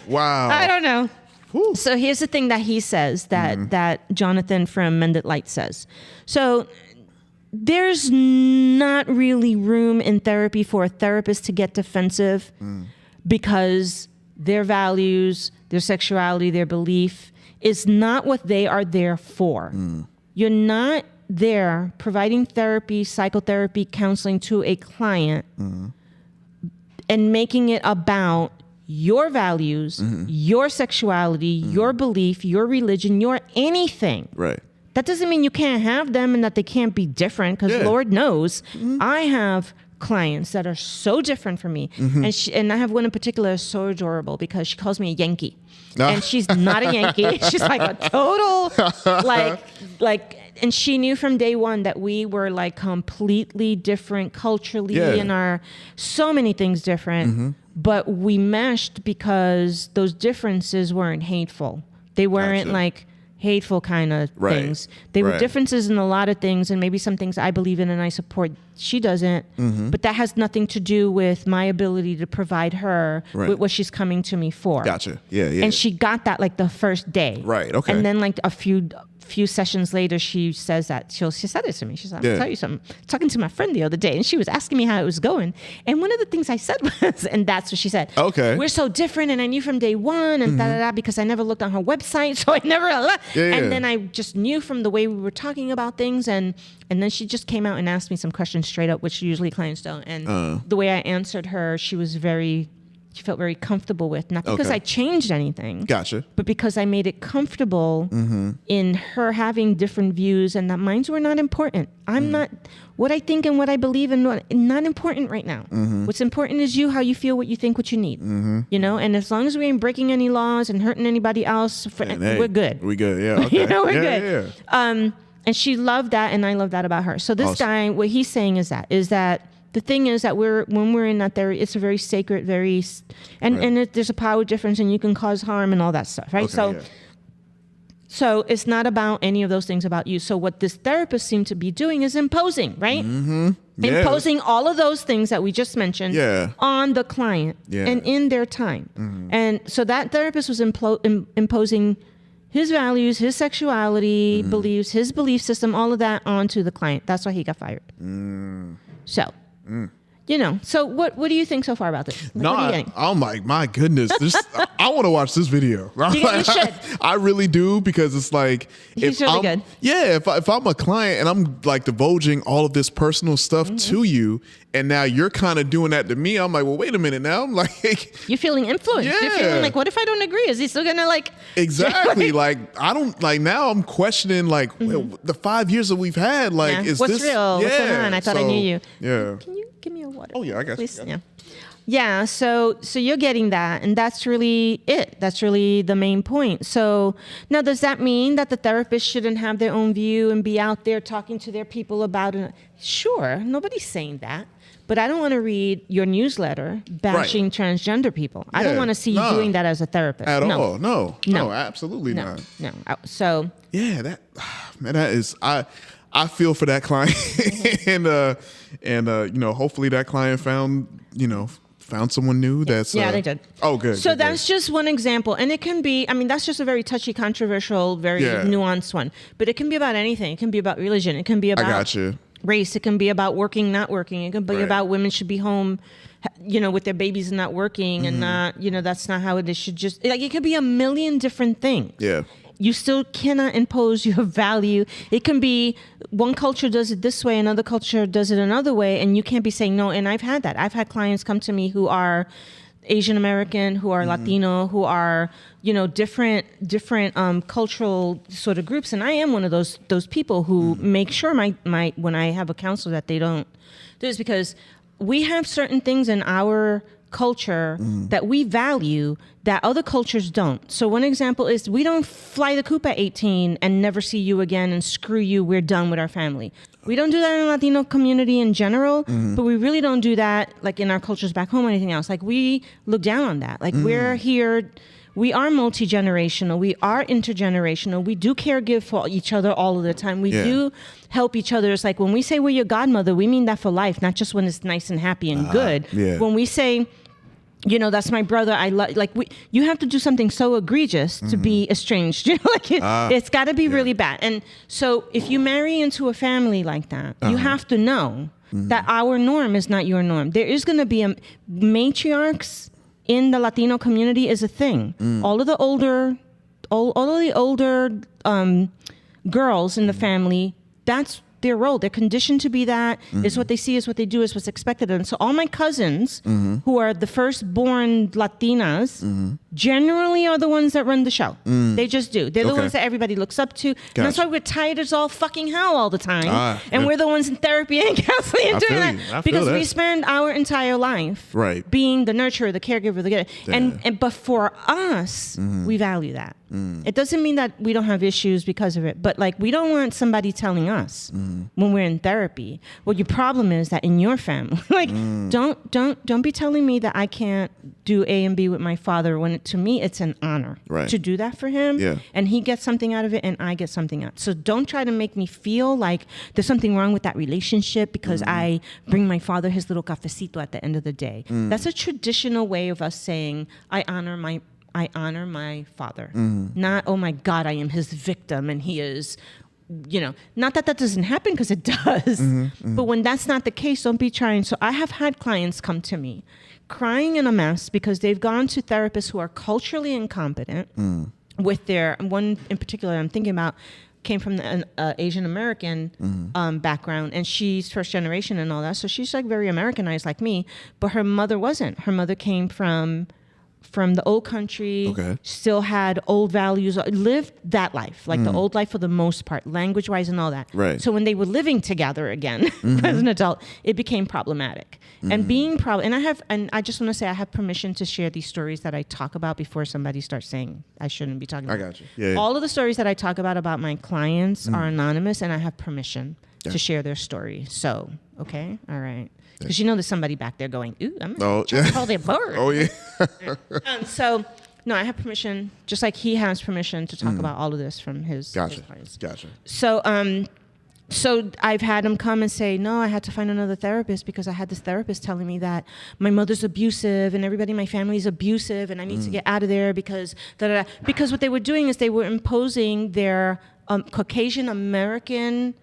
Wow. I don't know. Whew. So here's the thing that he says that Jonathan from Mended Light says. So there's not really room in therapy for a therapist to get defensive because their values, their sexuality, their belief is not what they are there for. You're not there providing therapy, psychotherapy, counseling to a client and making it about your values, your sexuality, your belief, your religion, your anything. Right. That doesn't mean you can't have them and that they can't be different, because Lord knows I have clients that are so different from me. And I have one in particular is so adorable because she calls me a Yankee. And she's not a Yankee. She's like a total, and she knew from day one that we were like completely different culturally and are so many things different. But we meshed because those differences weren't hateful. They weren't like hateful kind of things. They were differences in a lot of things, and maybe some things I believe in and I support. She doesn't, but that has nothing to do with my ability to provide her with what she's coming to me for. Gotcha. Yeah. And she got that like the first day. Right. Okay. And then like a few sessions later, she says that she said this to me. She's like, "I'll tell you something. Talking to my friend the other day, and she was asking me how it was going. And one of the things I said was, and that's what she said. Okay, we're so different, and I knew from day one, and because I never looked on her website, so I never. And then I just knew from the way we were talking about things, and then she just came out and asked me some questions straight up, which usually clients don't. And the way I answered her, she felt very comfortable with, not because I changed anything. Gotcha. But because I made it comfortable in her having different views, and that mine were not important. I'm not, what I think and what I believe in, not important right now. What's important is you, how you feel, what you think, what you need. You know, and as long as we ain't breaking any laws and hurting anybody else, we're good. We good, yeah. Okay. You know, we're good. Yeah. And she loved that, and I love that about her. So this guy, what he's saying is that the thing is that when we're in that there, it's a very sacred, and there's a power difference, and you can cause harm and all that stuff, right? So it's not about any of those things about you. So what this therapist seemed to be doing is imposing, right? Imposing all of those things that we just mentioned on the client and in their time. And so that therapist was imposing his values, his sexuality, beliefs, his belief system, all of that onto the client. That's why he got fired. So, you know, so what do you think so far about this? I'm like, my goodness, I want to watch this video. You should. I really do, because it's like, it's really good. Yeah, if I'm a client and I'm like divulging all of this personal stuff to you, and now you're kind of doing that to me, I'm like, well, wait a minute now. I'm like, you're feeling influenced. Yeah. You're feeling like, what if I don't agree? Is he still gonna like? Exactly. Like I don't like, now I'm questioning like the 5 years that we've had. Like, is what's this real? What's going on? I thought I knew you. Yeah. Can you give me a water? Oh yeah, I got please? You. Yeah. So you're getting that, and that's really it. That's really the main point. So now, does that mean that the therapist shouldn't have their own view and be out there talking to their people about it? Sure, nobody's saying that. But I don't want to read your newsletter bashing transgender people. I don't want to see you doing that as a therapist. At all. No, absolutely not. No. So yeah, that is, I feel for that client, and you know, hopefully that client found someone new. That's they did. Oh, good. So that's just one example, and it can be. I mean, that's just a very touchy, controversial, very nuanced one. But it can be about anything. It can be about religion. It can be about race. It can be about working, not working. It can be about women should be home, with their babies and not working, and not, that's not how it is. Should just like, it could be a million different things. Yeah. You still cannot impose your value. It can be one culture does it this way, another culture does it another way, and you can't be saying no. And I've had that. I've had clients come to me who are Asian American, who are Latino, who are, different cultural sort of groups. And I am one of those people who make sure my when I have a counselor that they don't do this, because we have certain things in our culture that we value that other cultures don't. So one example is we don't fly the coop at 18 and never see you again and screw you, we're done with our family. We don't do that in the Latino community in general, but we really don't do that like in our cultures back home or anything else. Like we look down on that. Like we're here, we are multi-generational, we are intergenerational, we do caregive for each other all of the time. We do help each other. It's like when we say we're your godmother, we mean that for life, not just when it's nice and happy and good. When we say you know, that's my brother. I love, like, you have to do something so egregious to be estranged. You know, like it's got to be really bad. And so if you marry into a family like that, you have to know that our norm is not your norm. There is going to be matriarchs in the Latino community is a thing. All of the older girls in the family, that's their role. They're conditioned to be that. It's what they see, is what they do, is what's expected of them. So all my cousins who are the firstborn Latinas generally are the ones that run the show. They just do. They're the ones that everybody looks up to. And that's why we're tired as all fucking hell all the time. And we're the ones in therapy and counseling and doing that. Because we spend our entire life being the nurturer, the caregiver, but for us, we value that. It doesn't mean that we don't have issues because of it, but like, we don't want somebody telling us when we're in therapy, well, your problem is that in your family, like, don't be telling me that I can't do A and B with my father, when to me it's an honor to do that for him, and he gets something out of it and I get something out. So don't try to make me feel like there's something wrong with that relationship because I bring my father his little cafecito at the end of the day. That's a traditional way of us saying, I honor my father. Not, oh my God, I am his victim and he is, you know, not that doesn't happen, because it does. But when that's not the case, don't be trying. So I have had clients come to me crying in a mess because they've gone to therapists who are culturally incompetent with their, one in particular I'm thinking about came from an Asian American background, and she's first generation and all that. So she's like very Americanized like me, but her mother wasn't. Her mother came from the old country, still had old values, lived that life, like the old life for the most part, language-wise and all that. So when they were living together again as an adult, it became problematic. And being and I just want to say I have permission to share these stories that I talk about before somebody starts saying I shouldn't be talking about. I got you. Yeah. All of the stories that I talk about my clients are anonymous, and I have permission to share their story. So, okay, all right. Because you know there's somebody back there going, ooh, I'm trying to call their bird. Oh, yeah. So, no, I have permission, just like he has permission to talk about all of this from his clients. Gotcha. So I've had him come and say, no, I had to find another therapist because I had this therapist telling me that my mother's abusive and everybody in my family is abusive and I need to get out of there because Because what they were doing is they were imposing their Caucasian American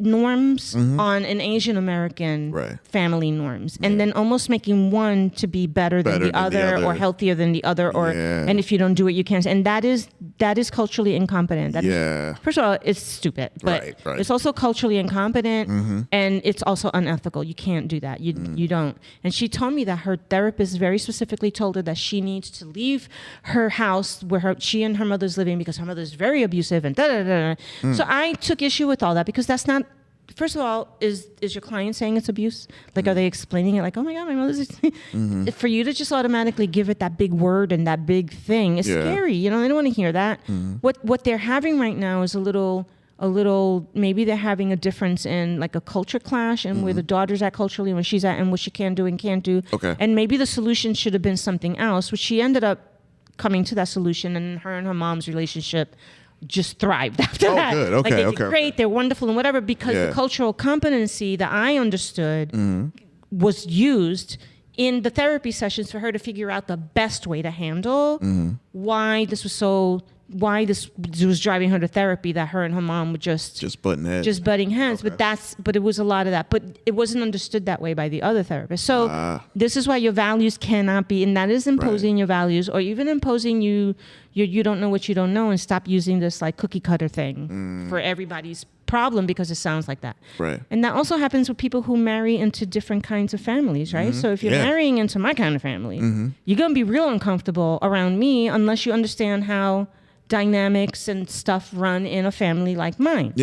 norms on an Asian American family norms, and then almost making one to be better than the other or healthier than the other, or and if you don't do it you can't, and that is culturally incompetent. First of all, it's stupid, but it's also culturally incompetent, and it's also unethical. You can't do that. You don't. And she told me that her therapist very specifically told her that she needs to leave her house where she and her mother's living because her mother's very abusive and So I took issue with all that, because that's not. First of all, is your client saying it's abuse? Like, are they explaining it like, oh my God, my mother's... For you to just automatically give it that big word and that big thing is scary. You know, they don't want to hear that. What they're having right now is a little, maybe they're having a difference in like a culture clash and where the daughter's at culturally and where she's at and what she can do and can't do. And maybe the solution should have been something else, which she ended up coming to that solution, and her mom's relationship just thrived after that. Good. Okay, like they're great, they're wonderful and whatever, because the cultural competency that I understood was used in the therapy sessions for her to figure out the best way to handle why this was driving her to therapy, that her and her mom were just butting heads. But it was a lot of that, but it wasn't understood that way by the other therapists. So this is why your values cannot be, and that is imposing your values, or even imposing you don't know what you don't know, and stop using this like cookie cutter thing for everybody's problem, because it sounds like that. And that also happens with people who marry into different kinds of families, right? So if you're marrying into my kind of family, you're going to be real uncomfortable around me unless you understand how dynamics and stuff run in a family like mine.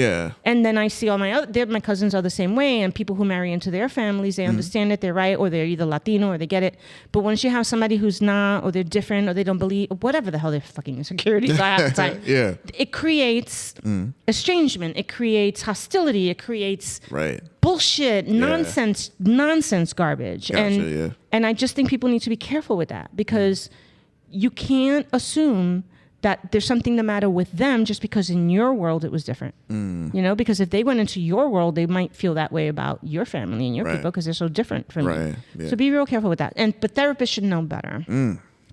And then I see all my cousins are the same way, and people who marry into their families, they understand it, they're right, or they're either Latino or they get it. But once you have somebody who's not, or they're different, or they don't believe, whatever the hell their fucking insecurities are, it creates estrangement, it creates hostility, it creates bullshit, nonsense garbage. And I just think people need to be careful with that, because you can't assume that there's something the matter with them just because in your world it was different. You know, because if they went into your world, they might feel that way about your family and your people because they're so different from you. Yeah. So be real careful with that. But therapists should know better.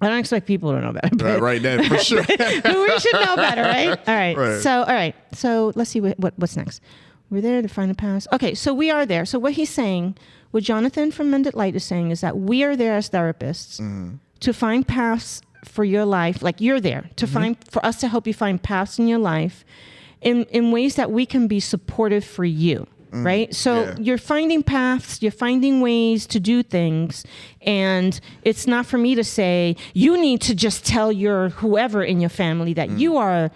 I don't expect people to know better. Right, that for sure. We should know better, right? All right. So let's see what's next. We're there to find the past. Okay, so we are there. So what he's saying, what Jonathan from Mended Light is saying is that we are there as therapists to find paths for your life. Like you're there to for us to help you find paths in your life in ways that we can be supportive for you. Right? So you're finding paths, you're finding ways to do things. And it's not for me to say, you need to just tell your whoever in your family that you are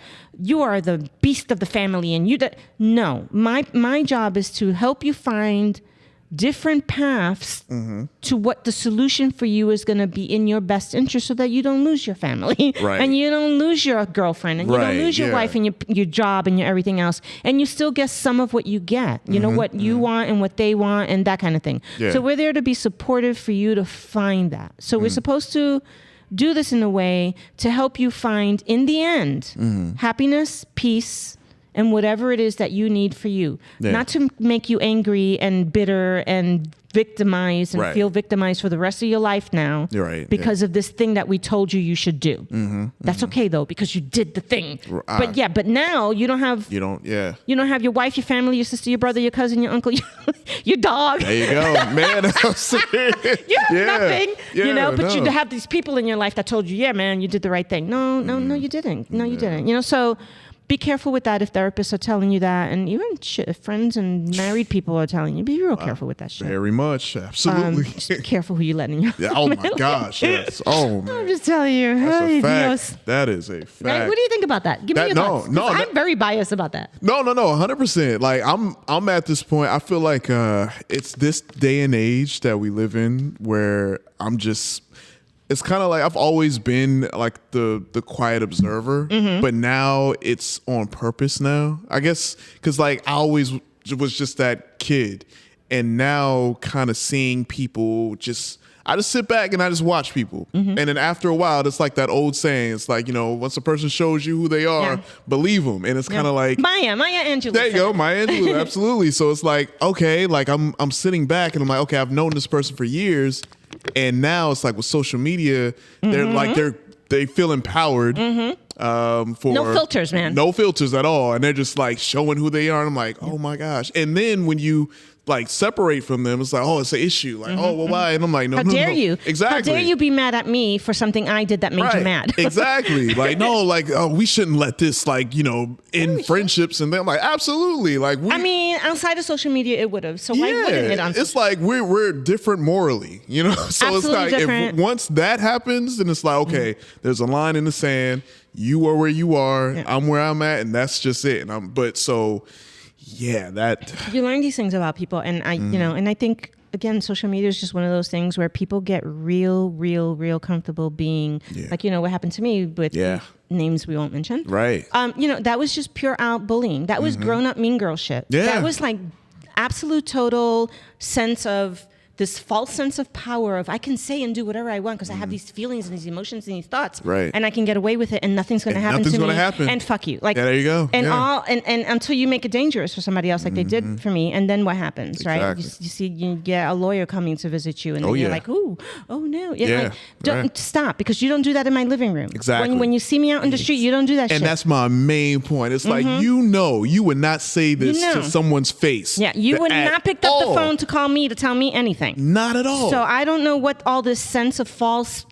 the beast of the family. And no, my job is to help you find different paths to what the solution for you is going to be in your best interest so that you don't lose your family and you don't lose your girlfriend and you don't lose your wife and your job and your everything else. And you still get some of what you get, you know, what you want and what they want and that kind of thing. Yeah. So we're there to be supportive for you to find that. So we're supposed to do this in a way to help you find, in the end, happiness, peace, and whatever it is that you need for you. Not to make you angry and bitter and victimized and feel victimized for the rest of your life now because of this thing that we told you should do. That's okay though, because you did the thing. But now you don't have your wife, your family, your sister, your brother, your cousin, your uncle, your dog. There you go, man. You have nothing, you know, but you have these people in your life that told you, yeah, man, you did the right thing. No, you didn't. No, you didn't. You know, so be careful with that if therapists are telling you that, and even if friends and married people are telling you. Be real careful with that shit. Very much, absolutely. Just be careful who you let in your oh my gosh, yes. Oh man, I'm just telling you. That's a fact. That is a fact. Right? What do you think about that? Give me your thoughts. I'm very biased about that. No, 100%. Like I'm at this point. I feel like it's this day and age that we live in where I'm just. It's kind of like I've always been like the quiet observer, but now it's on purpose now, I guess, because like I always was just that kid, and now kind of seeing people I just sit back and I just watch people. And then after a while, it's like that old saying. It's like, you know, once a person shows you who they are, believe them. And it's kind of like Maya Angelou. There you go, Maya Angelou, absolutely. So it's like, okay, like I'm sitting back and I'm like, okay, I've known this person for years. And now it's like with social media, they're like they feel empowered for no filters, man. No filters at all. And they're just like showing who they are. And I'm like, oh my gosh. And then when you like separate from them, it's like, oh, it's an issue. Like, oh, well, why? And I'm like, no, How dare you? Exactly. How dare you be mad at me for something I did that made you mad? Exactly. Like, no, like, oh, we shouldn't let this, like, you know, end friendships. And then I'm like, absolutely. Like, I mean, outside of social media, it would have. So why wouldn't it? It's like we're different morally, you know? So absolutely, it's like, if once that happens, then it's like, okay, there's a line in the sand. You are where you are. I'm where I'm at. And that's just it. Yeah, that you learn these things about people, and I think again, social media is just one of those things where people get real comfortable being like, you know, what happened to me with names we won't mention, right? You know, that was just pure out bullying. That was grown up mean girl shit. That was like absolute total sense of this false sense of power of I can say and do whatever I want because I have these feelings and these emotions and these thoughts, and I can get away with it and nothing's going to happen to me. And fuck you, like there you go. And and until you make it dangerous for somebody else, like they did for me, and then what happens, right? You see, you get a lawyer coming to visit you, and then you're like, oh no, don't stop, because you don't do that in my living room. Exactly. When you see me out in the street, you don't do that. And that's my main point. It's like you would not say this to someone's face. Yeah, you would not pick up the phone to call me to tell me anything. Not at all. So I don't know what all this sense of false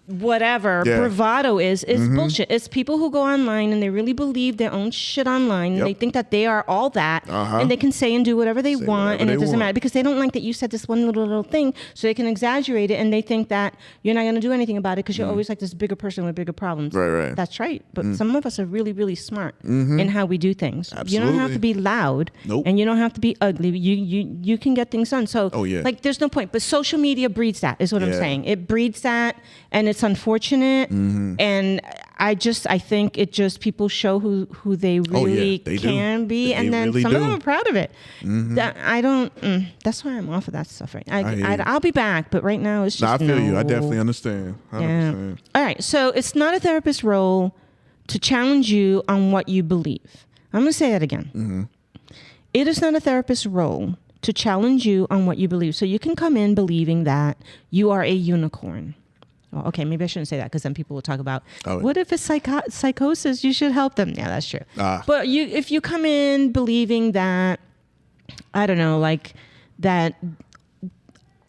bravado is bullshit. It's people who go online and they really believe their own shit online. And they think that they are all that, and they can say and do whatever they want, and it doesn't matter because they don't like that you said this one little thing, so they can exaggerate it, and they think that you're not going to do anything about it because you're always like this bigger person with bigger problems. Right. That's right. But some of us are really smart in how we do things. Absolutely. You don't have to be loud, and you don't have to be ugly. You can get things done. So like, there's no point. But social media breeds that, is what I'm saying. It breeds that, and it's unfortunate, and I think it just people show who they really can be, and then some of them are proud of it. That's why I'm off of that stuff right now. I'll be back, but right now it's just I feel you. I definitely understand. Yeah. All right, so it's not a therapist's role to challenge you on what you believe. I'm going to say that again. Mm-hmm. It is not a therapist's role to challenge you on what you believe. So you can come in believing that you are a unicorn. Well, okay, maybe I shouldn't say that because then people will talk about, what if it's psychosis? You should help them. Yeah, that's true. But if you come in believing that, I don't know, like that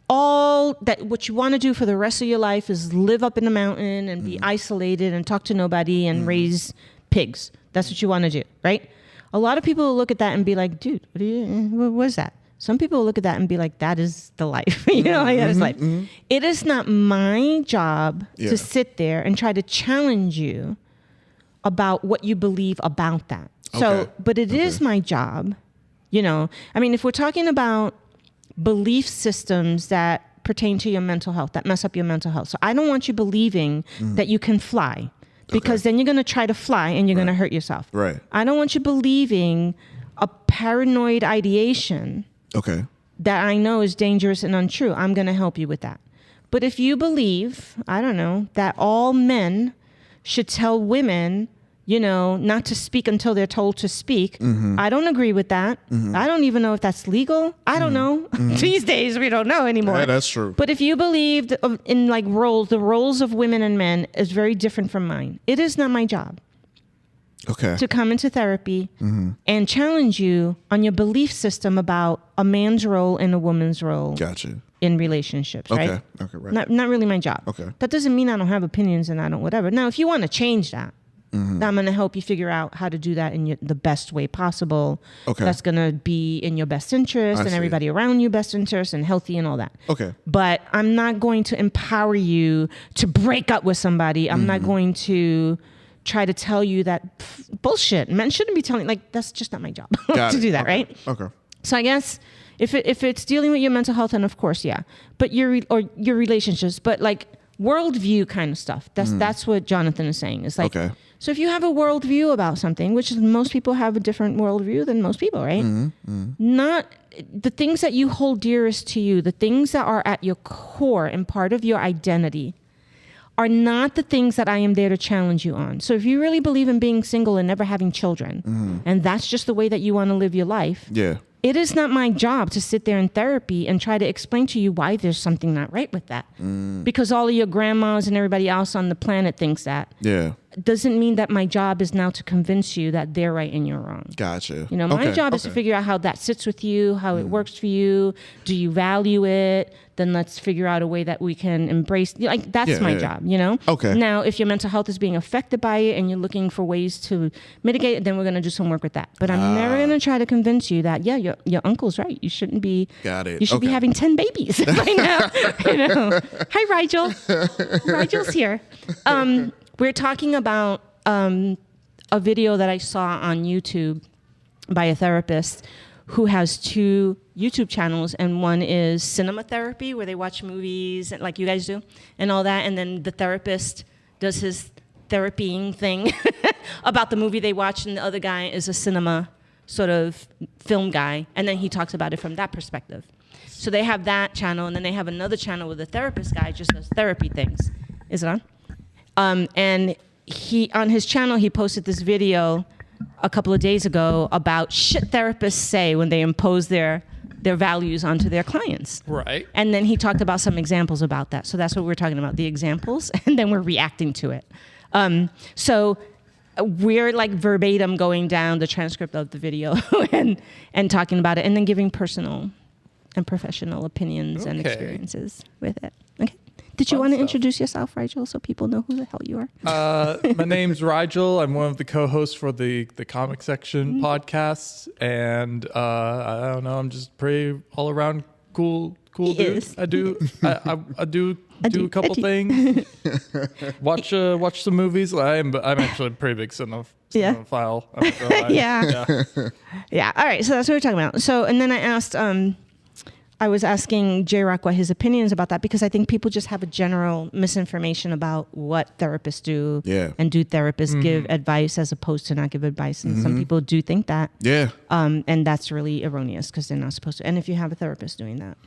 all that what you want to do for the rest of your life is live up in the mountain and be isolated and talk to nobody and raise pigs. That's what you want to do, right? A lot of people will look at that and be like, dude, what is that? Some people will look at that and be like, that is the life. You know, like that is life. Mm-hmm. It is not my job to sit there and try to challenge you about what you believe about that. So, but it is my job, you know. I mean, if we're talking about belief systems that pertain to your mental health, that mess up your mental health. So I don't want you believing that you can fly, because then you're going to try to fly and you're going to hurt yourself. Right. I don't want you believing a paranoid ideation that I know is dangerous and untrue. I'm going to help you with that. But if you believe, I don't know, that all men should tell women, you know, not to speak until they're told to speak, I don't agree with that. I don't even know if that's legal. I don't know. These days, we don't know anymore. Yeah, that's true. But if you believed in like roles, the roles of women and men is very different from mine. It is not my job to come into therapy and challenge you on your belief system about a man's role and a woman's role in relationships, right? Right. Not really my job. That doesn't mean I don't have opinions and I don't whatever. Now, if you want to change that, I'm going to help you figure out how to do that in the best way possible. That's going to be in your best interest and everybody around you best interest and healthy and all that. But I'm not going to empower you to break up with somebody. I'm not going to try to tell you that bullshit. Men shouldn't be telling, like, that's just not my job to do that, right? So I guess if it's dealing with your mental health, then of course, but your relationships, but like worldview kind of stuff. That's what Jonathan is saying. It's like, so if you have a worldview about something, which is most people have a different worldview than most people, right? Not the things that you hold dearest to you, the things that are at your core and part of your identity are not the things that I am there to challenge you on. So if you really believe in being single and never having children, and that's just the way that you want to live your life, it is not my job to sit there in therapy and try to explain to you why there's something not right with that. Because all of your grandmas and everybody else on the planet thinks that. Doesn't mean that my job is now to convince you that they're right and you're wrong. Gotcha. You know, my job is to figure out how that sits with you, how it works for you. Do you value it? Then let's figure out a way that we can embrace. Like, that's my job, you know? Now, if your mental health is being affected by it and you're looking for ways to mitigate it, then we're going to do some work with that. But I'm never going to try to convince you that, your uncle's right. You shouldn't be. Got it. You should be having 10 babies right now. You know? Hi, Rigel. Rigel's here. We're talking about a video that I saw on YouTube by a therapist who has 2 YouTube channels, and one is cinema therapy, where they watch movies like you guys do and all that, and then the therapist does his therapying thing about the movie they watched, and the other guy is a cinema sort of film guy, and then he talks about it from that perspective. So they have that channel, and then they have another channel where the therapist guy just does therapy things. Is it on? And he, on his channel, he posted this video a couple of days ago about shit therapists say when they impose their values onto their clients. Right. And then he talked about some examples about that. So that's what we're talking about, the examples, and then we're reacting to it. So we're like verbatim going down the transcript of the video and talking about it, and then giving personal and professional opinions and experiences with it. Okay. Did you want to introduce yourself, Rigel, so people know who the hell you are? My name's Rigel. I'm one of the co-hosts for the Comic Section podcast, and I don't know. I'm just pretty all around cool dude. I do a couple things. Watch some movies. I'm actually a pretty big cinephile. Yeah. All right. So that's what we're talking about. So, and then I was asking J-Rock what his opinion is about that, because I think people just have a general misinformation about what therapists do. And do therapists give advice as opposed to not give advice. And some people do think that. And that's really erroneous, because they're not supposed to. And if you have a therapist doing that,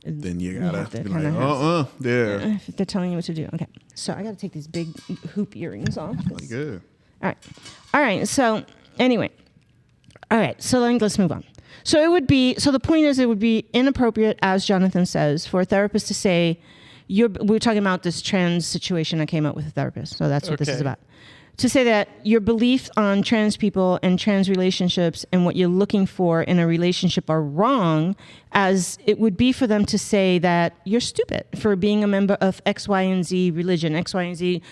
then you gotta be like, if they're telling you what to do. Okay. So I gotta take these big hoop earrings off. Good. All right. So anyway. All right. So let's move on. So the point is, it would be inappropriate, as Jonathan says, for a therapist to say, we're talking about this trans situation I came up with a therapist. So that's what this is about. To say that your beliefs on trans people and trans relationships and what you're looking for in a relationship are wrong, as it would be for them to say that you're stupid for being a member of X, Y, and Z religion, X, Y, and Z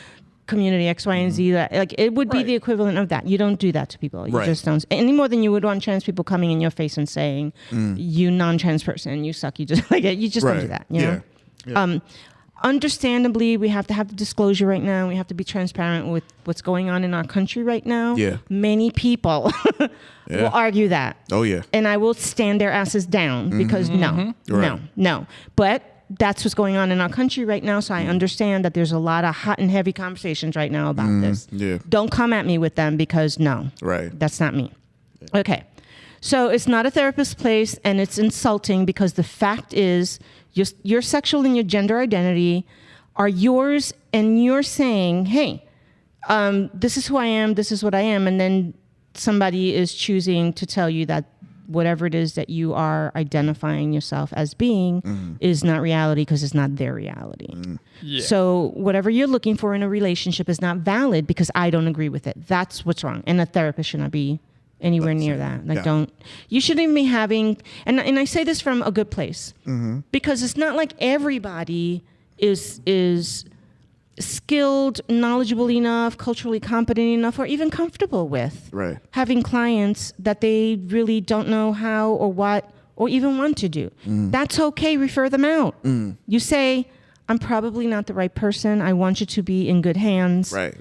community, X, Y, and Z. Like, it would be the equivalent of that. You don't do that to people. You just don't. Any more than you would want trans people coming in your face and saying, you non-trans person, you suck. You just don't do that. You know? Yeah. Understandably, we have to have the disclosure right now. We have to be transparent with what's going on in our country right now. Yeah. Many people will argue that. Oh, yeah. And I will stand their asses down because no. But that's what's going on in our country right now. So I understand that there's a lot of hot and heavy conversations right now about this. Yeah. Don't come at me with them because no. Right. That's not me. Okay. So it's not a therapist's place, and it's insulting because the fact is your sexual and your gender identity are yours, and you're saying, hey, this is who I am, this is what I am, and then somebody is choosing to tell you that whatever it is that you are identifying yourself as being is not reality because it's not their reality. Yeah. So whatever you're looking for in a relationship is not valid because I don't agree with it. That's what's wrong. And a therapist should not be anywhere near that. Like, you shouldn't even be having, and I say this from a good place, because it's not like everybody is skilled, knowledgeable enough, culturally competent enough, or even comfortable with having clients that they really don't know how or what or even want to do. That's okay. Refer them out. You say, I'm probably not the right person. I want you to be in good hands. Right.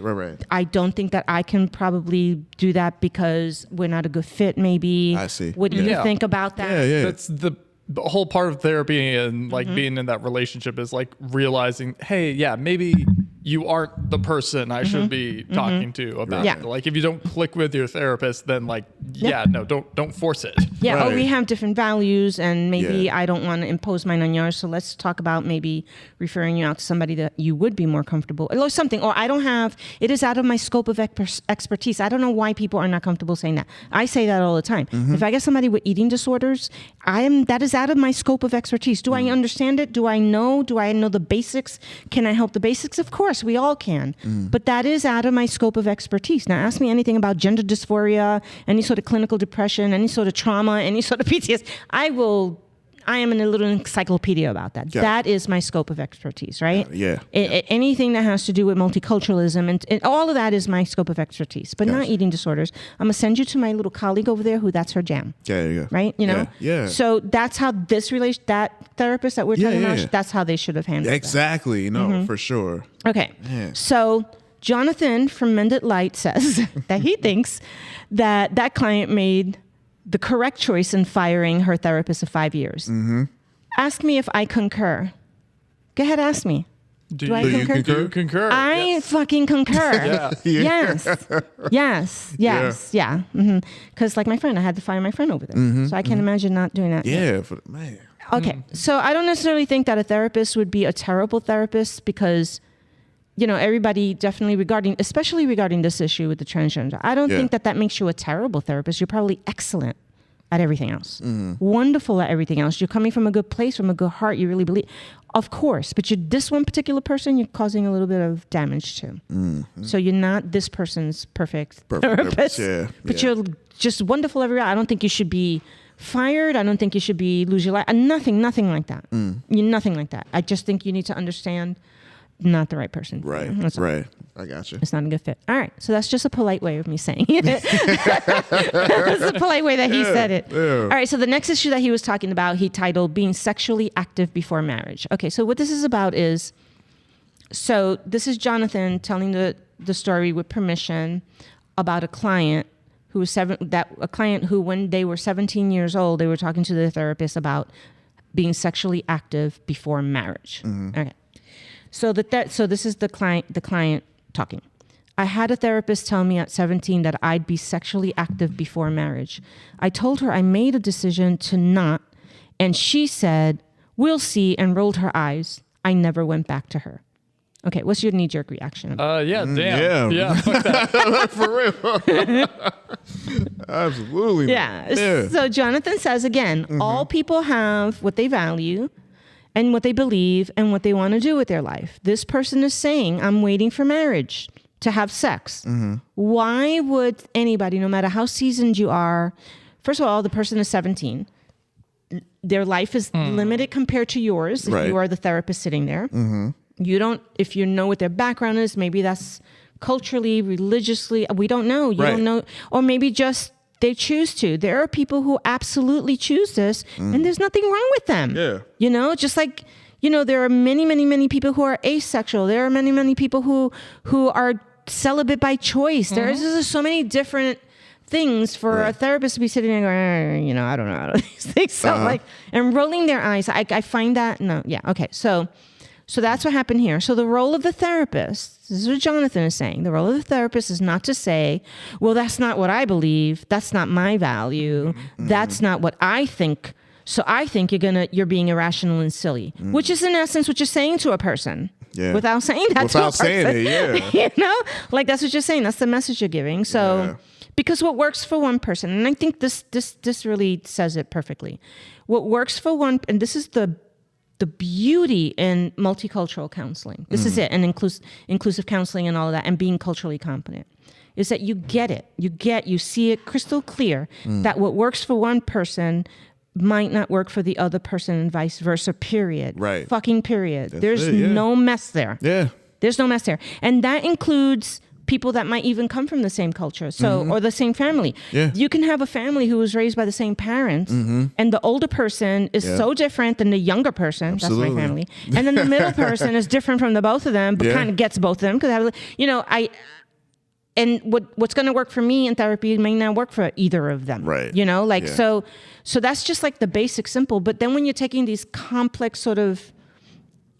I don't think that I can probably do that because we're not a good fit, maybe. I see. What do you think about that? Yeah. That's the whole part of therapy and like being in that relationship is like realizing, hey, maybe you aren't the person I should be talking to about it. Like, if you don't click with your therapist, then like, don't force it. Yeah, or we have different values, and maybe I don't want to impose mine on yours, so let's talk about maybe referring you out to somebody that you would be more comfortable, or something. Or it is out of my scope of expertise. I don't know why people are not comfortable saying that. I say that all the time. If I get somebody with eating disorders, that is out of my scope of expertise. Do I understand it? Do I know the basics? Can I help the basics? Of course, we all can. But that is out of my scope of expertise. Now, ask me anything about gender dysphoria, any sort of clinical depression, any sort of trauma, any sort of PTSD. I am in a little encyclopedia about that. That is my scope of expertise, right? Anything that has to do with multiculturalism and all of that is my scope of expertise, but not eating disorders. I'm going to send you to my little colleague over there who that's her jam. There you go. Right? You know? Yeah. So that's how that therapist that we're talking about, that's how they should have handled it. Exactly. No, for sure. Okay. Yeah. So Jonathan from Mended Light says that he thinks that client made the correct choice in firing her therapist of 5 years. Ask me if I concur. Go ahead, ask me. Do you concur? I fucking concur. Yes. Yeah. Because like my friend, I had to fire my friend over this. So I can't imagine not doing that. Yeah, man. Okay. So I don't necessarily think that a therapist would be a terrible therapist because, everybody definitely especially regarding this issue with the transgender, I don't think that makes you a terrible therapist. You're probably excellent at everything else. Wonderful at everything else. You're coming from a good place, from a good heart. You really believe, of course, but this one particular person, you're causing a little bit of damage to. So you're not this person's perfect therapist, but you're just wonderful everywhere. I don't think you should be fired. I don't think you should lose your life. Nothing like that. You're nothing like that. I just think you need to understand not the right person. Right. I got you. It's not a good fit. All right. So that's just a polite way of me saying it. That's a polite way that he said it. Yeah. All right. So the next issue that he was talking about, he titled Being Sexually Active Before Marriage. Okay. So what this is about is, this is Jonathan telling the story with permission about a client who was who, when they were 17 years old, they were talking to their therapist about being sexually active before marriage. Okay. So this is the client talking. I had a therapist tell me at 17 that I'd be sexually active before marriage. I told her I made a decision to not, and she said, "We'll see," and rolled her eyes. I never went back to her. Okay, what's your knee-jerk reaction? Yeah, damn. Yeah, fuck that. For real. Absolutely. Yeah. So Jonathan says, again, all people have what they value and what they believe and what they want to do with their life. This person is saying, I'm waiting for marriage to have sex. Why would anybody, no matter how seasoned you are, first of all, the person is 17. Their life is limited compared to yours if you are the therapist sitting there. You don't, if you know what their background is, maybe that's culturally, religiously, we don't know. You don't know. Or maybe just they choose to. There are people who absolutely choose this and there's nothing wrong with them. Yeah. You know, just like, you know, there are many, many, many people who are asexual. There are many, many people who are celibate by choice. There's just so many different things for a therapist to be sitting there going, you know, I don't know how to these things. So like, and rolling their eyes. I find that, no, yeah, okay. So that's what happened here. So the role of the therapist, this is what Jonathan is saying. The role of the therapist is not to say, well, that's not what I believe. That's not my value. That's not what I think. So I think you're being irrational and silly, which is in essence what you're saying to a person. Yeah. Without saying that to a person. Without saying it, yeah. You know, like that's what you're saying. That's the message you're giving. So, because what works for one person, and I think this really says it perfectly. What works for one, and this is the beauty in multicultural counseling. This is it, and inclusive counseling and all of that, and being culturally competent, is that you get it. You see it crystal clear that what works for one person might not work for the other person and vice versa, period. Right. Fucking period. There's no mess there. Yeah. There's no mess there. And that includes people that might even come from the same culture, or the same family. Yeah. You can have a family who was raised by the same parents, and the older person is so different than the younger person. Absolutely. That's my family. And then the middle person is different from the both of them, but kind of gets both of them because and what's going to work for me in therapy may not work for either of them. Right. You know, like so that's just like the basic simple. But then when you're taking these complex sort of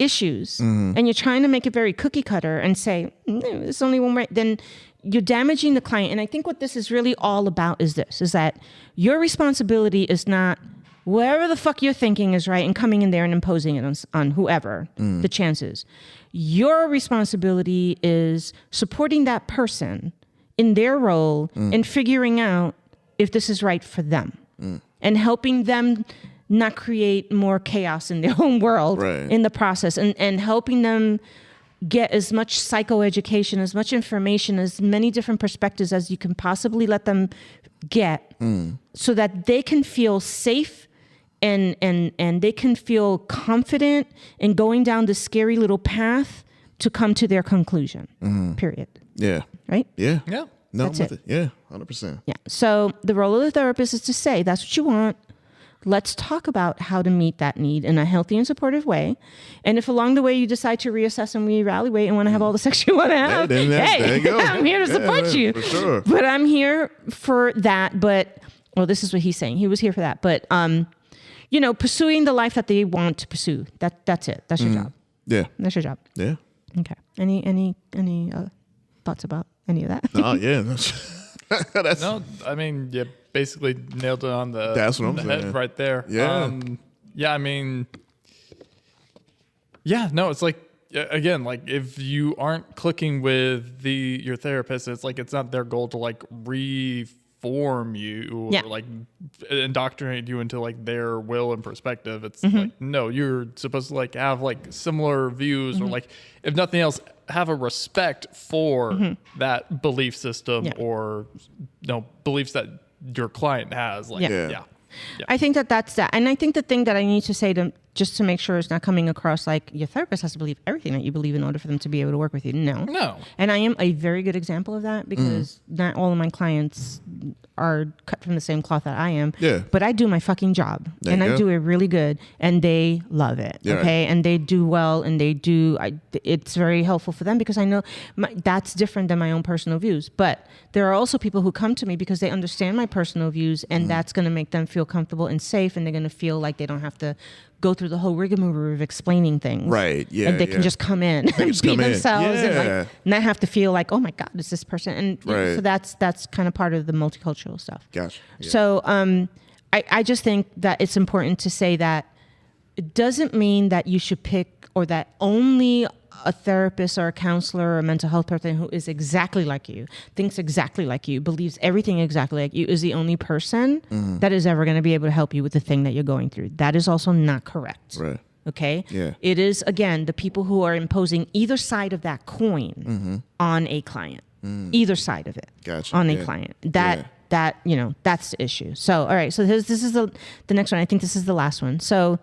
issues and you're trying to make it very cookie cutter and say, no, there's only one way, then you're damaging the client. And I think what this is really all about is that your responsibility is not whatever the fuck you're thinking is right and coming in there and imposing it on whoever the chances. Your responsibility is supporting that person in their role and figuring out if this is right for them and helping them not create more chaos in their own world in the process and helping them get as much psychoeducation, as much information, as many different perspectives as you can possibly let them get so that they can feel safe and they can feel confident in going down the scary little path to come to their conclusion, period. Yeah. Right? Yeah. Yeah. No, that's it. Yeah, 100%. Yeah. So the role of the therapist is to say, that's what you want. Let's talk about how to meet that need in a healthy and supportive way. And if along the way you decide to reassess and reevaluate and want to have all the sex you want to have, hey, I'm here to support you. For sure. But I'm here for that. But, well, this is what he's saying. He was here for that. But, pursuing the life that they want to pursue. That's it. That's your job. Yeah. That's your job. Yeah. Okay. Any thoughts about any of that? Oh, yeah. No, I mean, you basically nailed it on the head right there. Yeah. It's like, again, like if you aren't clicking with your therapist, it's like it's not their goal to like reform you or like indoctrinate you into like their will and perspective. It's like, no, you're supposed to like have like similar views or like, if nothing else, have a respect for that belief system or beliefs that your client has. Like, I think that's that. And I think the thing that I need to say just to make sure it's not coming across like your therapist has to believe everything that you believe in order for them to be able to work with you. No. And I am a very good example of that because not all of my clients are cut from the same cloth that I am. Yeah. But I do my fucking job and I do it really good and they love it. Yeah, okay. Right. And they do well and it's very helpful for them because I know that's different than my own personal views. But there are also people who come to me because they understand my personal views and that's going to make them feel comfortable and safe and they're going to feel like they don't have to go through the whole rigmarole of explaining things. Right. Yeah. And they can just come in and be themselves and not have to feel like, oh my God, it's this person. And so that's kind of part of the multicultural stuff. Gotcha. Yeah. So I just think that it's important to say that it doesn't mean that you should pick or that only a therapist or a counselor or a mental health person who is exactly like you, thinks exactly like you, believes everything exactly like you, is the only person that is ever going to be able to help you with the thing that you're going through. That is also not correct. Right. Okay? Yeah. It is, again, the people who are imposing either side of that coin on a client. Either side of it. Gotcha. On a client. That, you know, that's the issue. So, all right. So this is the next one. I think this is the last one. So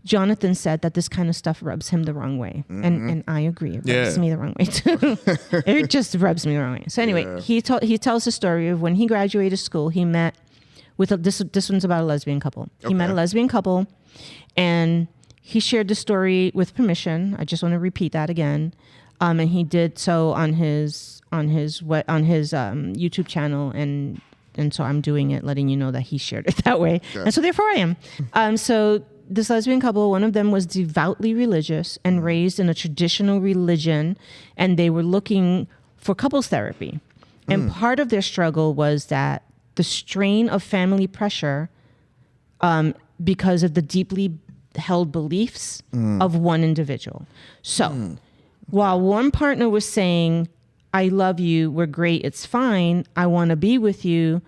Jonathan said that this kind of stuff rubs him the wrong way. And I agree. It rubs me the wrong way too. It just rubs me the wrong way. So anyway, he tells the story of when he graduated school, he met with, this one's about a lesbian couple. He met a lesbian couple and he shared the story with permission. I just want to repeat that again. And he did so on his YouTube channel, and so I'm doing it, letting you know that he shared it that way. Yeah. And so therefore I am. So this lesbian couple, one of them was devoutly religious and raised in a traditional religion, and they were looking for couples therapy. And part of their struggle was that the strain of family pressure, because of the deeply held beliefs of one individual. So while one partner was saying, I love you, we're great, it's fine, I want to be with you.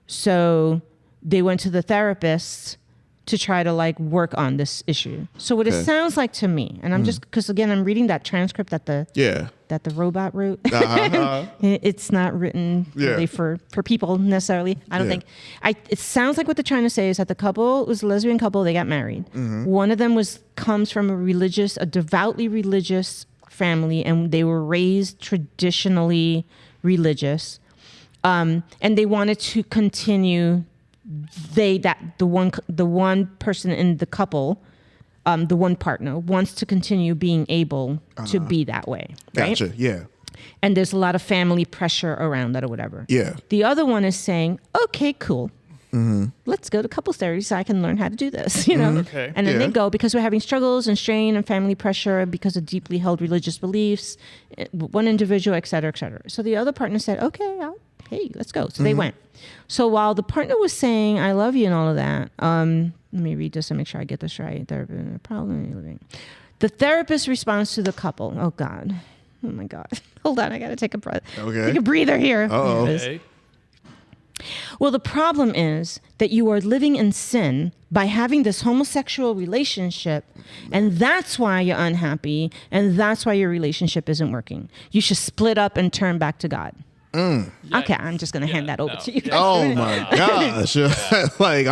So they went to the therapist to try to like work on this issue. So what it sounds like to me, and I'm just, because again, I'm reading that transcript that the robot wrote. It's not written really for people necessarily. I don't think. It sounds like what they're trying to say is that the couple was a lesbian couple, they got married. One of them comes from a devoutly religious family, and they were raised traditionally religious, and they wanted to continue. The one person in the couple, the one partner wants to continue being able to be that way. Right? Gotcha. Yeah. And there's a lot of family pressure around that or whatever. Yeah. The other one is saying, okay, cool. Let's go to couples therapy so I can learn how to do this, you know? Okay. And then they go because we're having struggles and strain and family pressure because of deeply held religious beliefs, one individual, et cetera, et cetera. So the other partner said, okay, hey, let's go. So they went. So while the partner was saying, I love you and all of that, let me read this and make sure I get this right. The therapist responds to the couple. Oh God. Oh my God. Hold on. I got to take a breath. Okay. Take a breather here. Okay. Well, the problem is that you are living in sin by having this homosexual relationship, and that's why you're unhappy, and that's why your relationship isn't working. You should split up and turn back to God. Okay, I'm just going to hand that over to you. Oh my gosh. Like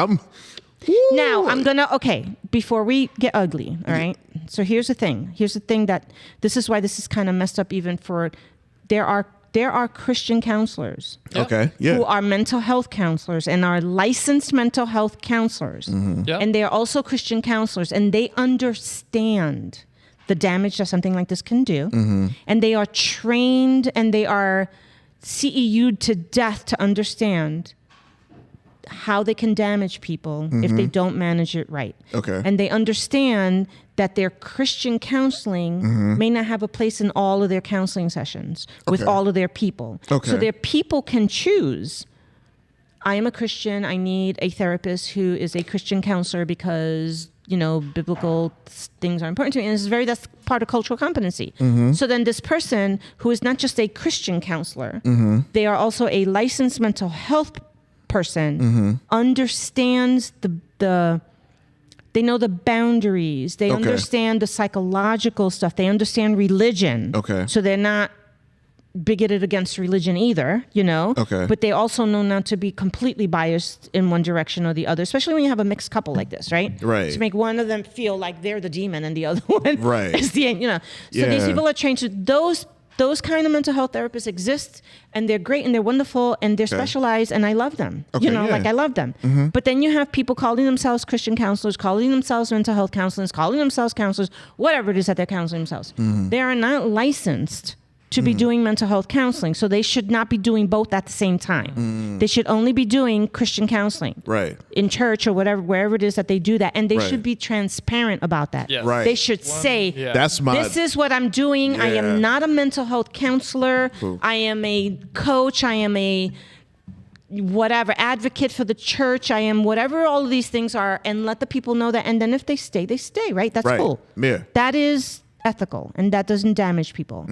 Now, I'm going to, before we get ugly, all right? So here's the thing. This is why this is kind of messed up even for, there are Christian counselors who are mental health counselors and are licensed mental health counselors. And they are also Christian counselors, and they understand the damage that something like this can do. And they are trained and they are CEU'd to death to understand how they can damage people if they don't manage it right. And they understand that their Christian counseling may not have a place in all of their counseling sessions with all of their people. So their people can choose, I am a Christian, I need a therapist who is a Christian counselor because, you know, biblical things are important to me. And that's part of cultural competency. So then this person who is not just a Christian counselor, they are also a licensed mental health person, understands they know the boundaries. They understand the psychological stuff. They understand religion. So they're not bigoted against religion either, you know? But they also know not to be completely biased in one direction or the other, especially when you have a mixed couple like this, right? To make one of them feel like they're the demon and the other one is the, you know? So these people are trained to, those kind of mental health therapists exist, and they're great and they're wonderful and they're specialized, and I love them. I love them. But then you have people calling themselves Christian counselors, calling themselves mental health counselors, calling themselves counselors, whatever it is that they're counseling themselves. They are not licensed to be doing mental health counseling, so they should not be doing both at the same time. They should only be doing Christian counseling in church or whatever, wherever it is that they do that, and they should be transparent about that. They should say, this is what I'm doing. I am not a mental health counselor. I am a coach. I am a whatever advocate for the church. I am whatever all of these things are, and let the people know that. And then if they stay, right? That's cool. That is ethical and that doesn't damage people.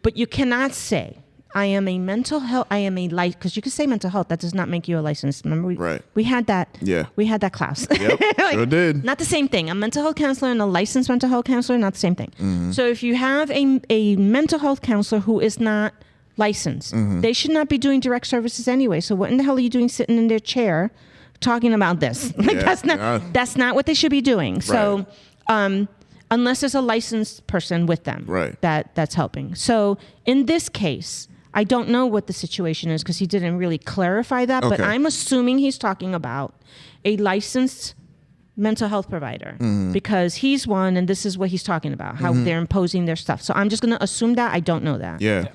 But you cannot say, I am a mental health, because you can say mental health, that does not make you a licensed. Remember, we had that. Yeah. We had that class. Yep, sure did. Not the same thing. A mental health counselor and a licensed mental health counselor, not the same thing. So if you have a mental health counselor who is not licensed, they should not be doing direct services anyway. So what in the hell are you doing sitting in their chair talking about this? That's not what they should be doing. Right. So unless there's a licensed person with them that's helping. So in this case, I don't know what the situation is because he didn't really clarify that, but I'm assuming he's talking about a licensed mental health provider because he's one and this is what he's talking about, how they're imposing their stuff. So I'm just going to assume that. I don't know that. Yeah.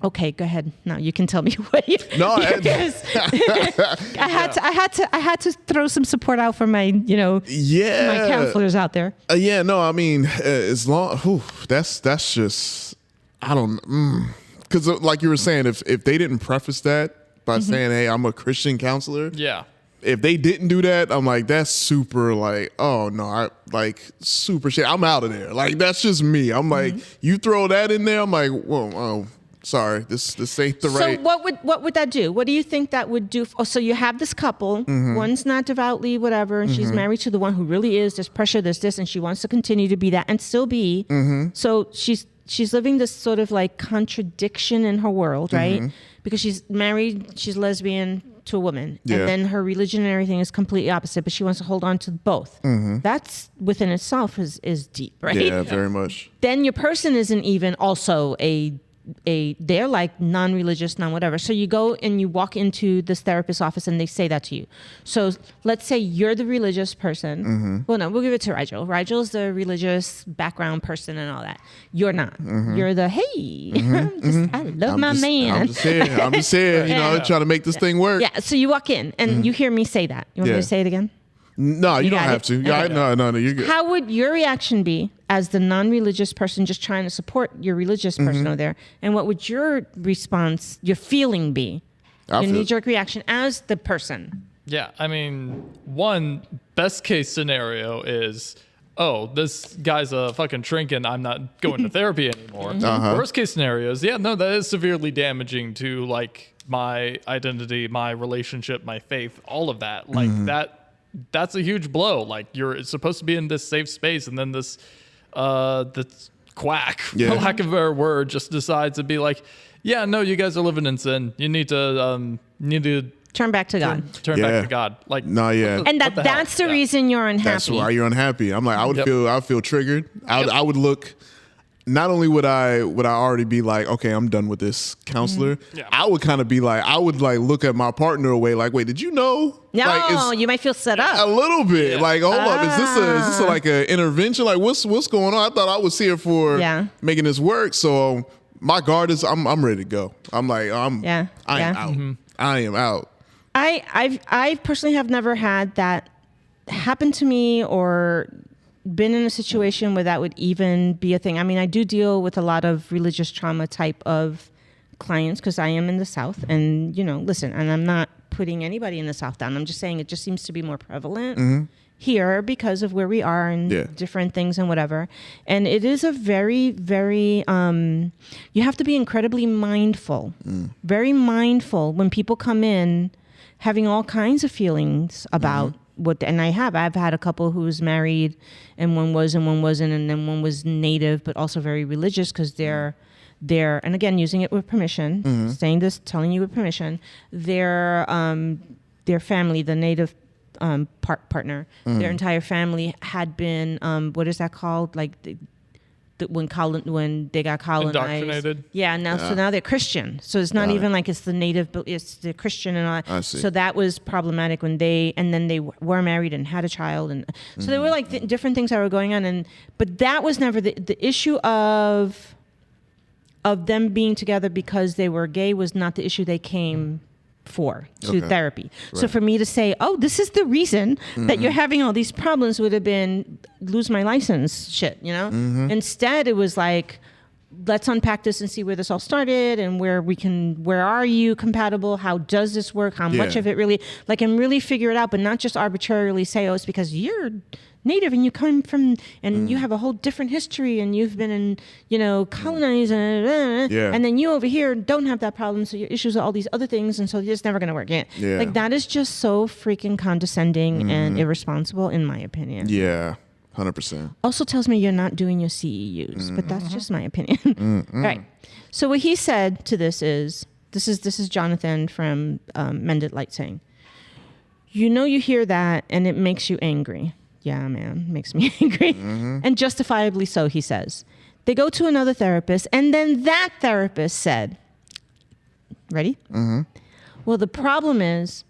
Okay, go ahead. Now you can tell me what you. No, I had to throw some support out for my, my counselors out there. No, I mean, as long, that's just, I don't, because like you were saying, if they didn't preface that by saying, hey, I'm a Christian counselor. Yeah. If they didn't do that, I'm like, that's super like, oh no, super shit. I'm out of there. Like, that's just me. I'm like, you throw that in there, I'm like, whoa, oh, sorry, this ain't the right. So what would that do? What do you think that would do? So you have this couple, one's not devoutly whatever, and she's married to the one who really is. There's pressure, there's this, and she wants to continue to be that and still be. So she's living this sort of like contradiction in her world, right? Because she's married, she's lesbian to a woman, and then her religion and everything is completely opposite, but she wants to hold on to both. That's within itself is deep, right? Yeah, very much. Then your person isn't even also they're like non-religious, non-whatever. So you go and you walk into this therapist's office and they say that to you. So let's say you're the religious person. Well, no, we'll give it to Rigel. Rigel's the religious background person and all that. You're not. You're the, hey, I love my man. I'm just here, trying to make this thing work. Yeah, so you walk in and you hear me say that. You want me to say it again? No, you don't have to. Okay. No, you're good. How would your reaction be as the non-religious person just trying to support your religious person over there? And what would your response, your feeling be? Your knee-jerk reaction as the person? Yeah, I mean, one, best case scenario is, oh, this guy's a fucking shrink and I'm not going to therapy anymore. Worst case scenario is, that is severely damaging to like my identity, my relationship, my faith, all of that. Like that's a huge blow. Like you're supposed to be in this safe space, and then this quack, for lack of a better word, just decides to be like, yeah, no, you guys are living in sin. You need to turn back to God. Turn back to God. Like and that's the reason you're unhappy. That's why you're unhappy. I'm like, I would feel triggered. I would look. Not only would I already be like, okay, I'm done with this counselor. I would kind of be like, I would like look at my partner away, like, wait, did you know? No, like, you might feel set up a little bit. Like, hold up, is this like a intervention? Like, what's going on? I thought I was here for making this work. So my guard is, I'm ready to go. I'm like, I am out. I am out. I personally have never had that happen to me or been in a situation where that would even be a thing. I mean, I do deal with a lot of religious trauma type of clients because I am in the South, and listen, and I'm not putting anybody in the South down. I'm just saying it just seems to be more prevalent here because of where we are and different things and whatever. And it is a very, very, you have to be incredibly mindful, very mindful when people come in having all kinds of feelings about and I've had a couple who was married and one was and one wasn't, and then one was native but also very religious because they're and again using it with permission, telling you with permission, their family, the native partner, their entire family had been what is that called, like when they got colonized, indoctrinated. So now they're Christian. So it's not even like it's the native, but it's the Christian and all that. So that was problematic when they were married and had a child, and so there were like different things that were going on, but that was never the issue of them being together because they were gay was not the issue they came to therapy. Right. So for me to say, oh, this is the reason that you're having all these problems would have been lose my license shit, Instead it was like, let's unpack this and see where this all started and where are you compatible? How does this work? How much of it really, and really figure it out, but not just arbitrarily say, oh, it's because you're Native and you come from, and you have a whole different history and you've been in, colonized and then you over here don't have that problem. So your issues are all these other things. And so it's never going to work. Like that is just so freaking condescending and irresponsible in my opinion. Yeah. 100%. Also tells me you're not doing your CEUs, but that's just my opinion. All right. So what he said to this is Jonathan from Mended Light saying, you hear that and it makes you angry. Yeah, man, makes me angry. And justifiably so, he says. They go to another therapist and then that therapist said, ready? Well, the problem is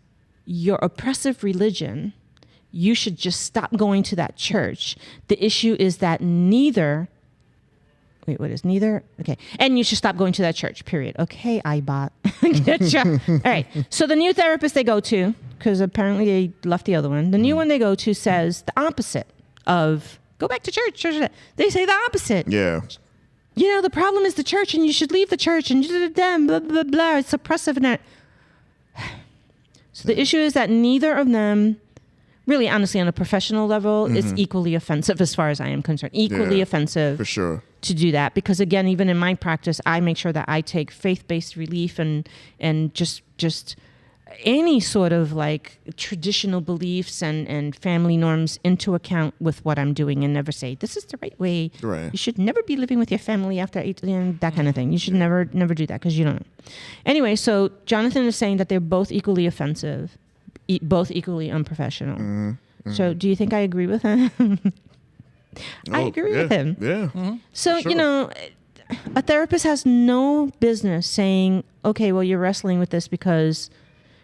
your oppressive religion. You should just stop going to that church. The issue is that neither? Okay. And you should stop going to that church, period. Okay, iBot. All right. So the new therapist they go to, because apparently they left the other one, the new one they go to says the opposite of go back to church. They say the opposite. Yeah. The problem is the church and you should leave the church and blah, blah, blah. It's oppressive. And that. So the issue is that neither of them, really, honestly, on a professional level, it's equally offensive as far as I am concerned. Equally offensive for sure to do that. Because again, even in my practice, I make sure that I take faith-based relief and just any sort of traditional beliefs and family norms into account with what I'm doing and never say, this is the right way. Right. You should never be living with your family after 8, that kind of thing. You should never do that because you don't know. Anyway, so Jonathan is saying that they're both equally offensive. Both equally unprofessional. So do you think I agree with him? I agree with him. Yeah. So, sure. A therapist has no business saying, okay, well, you're wrestling with this because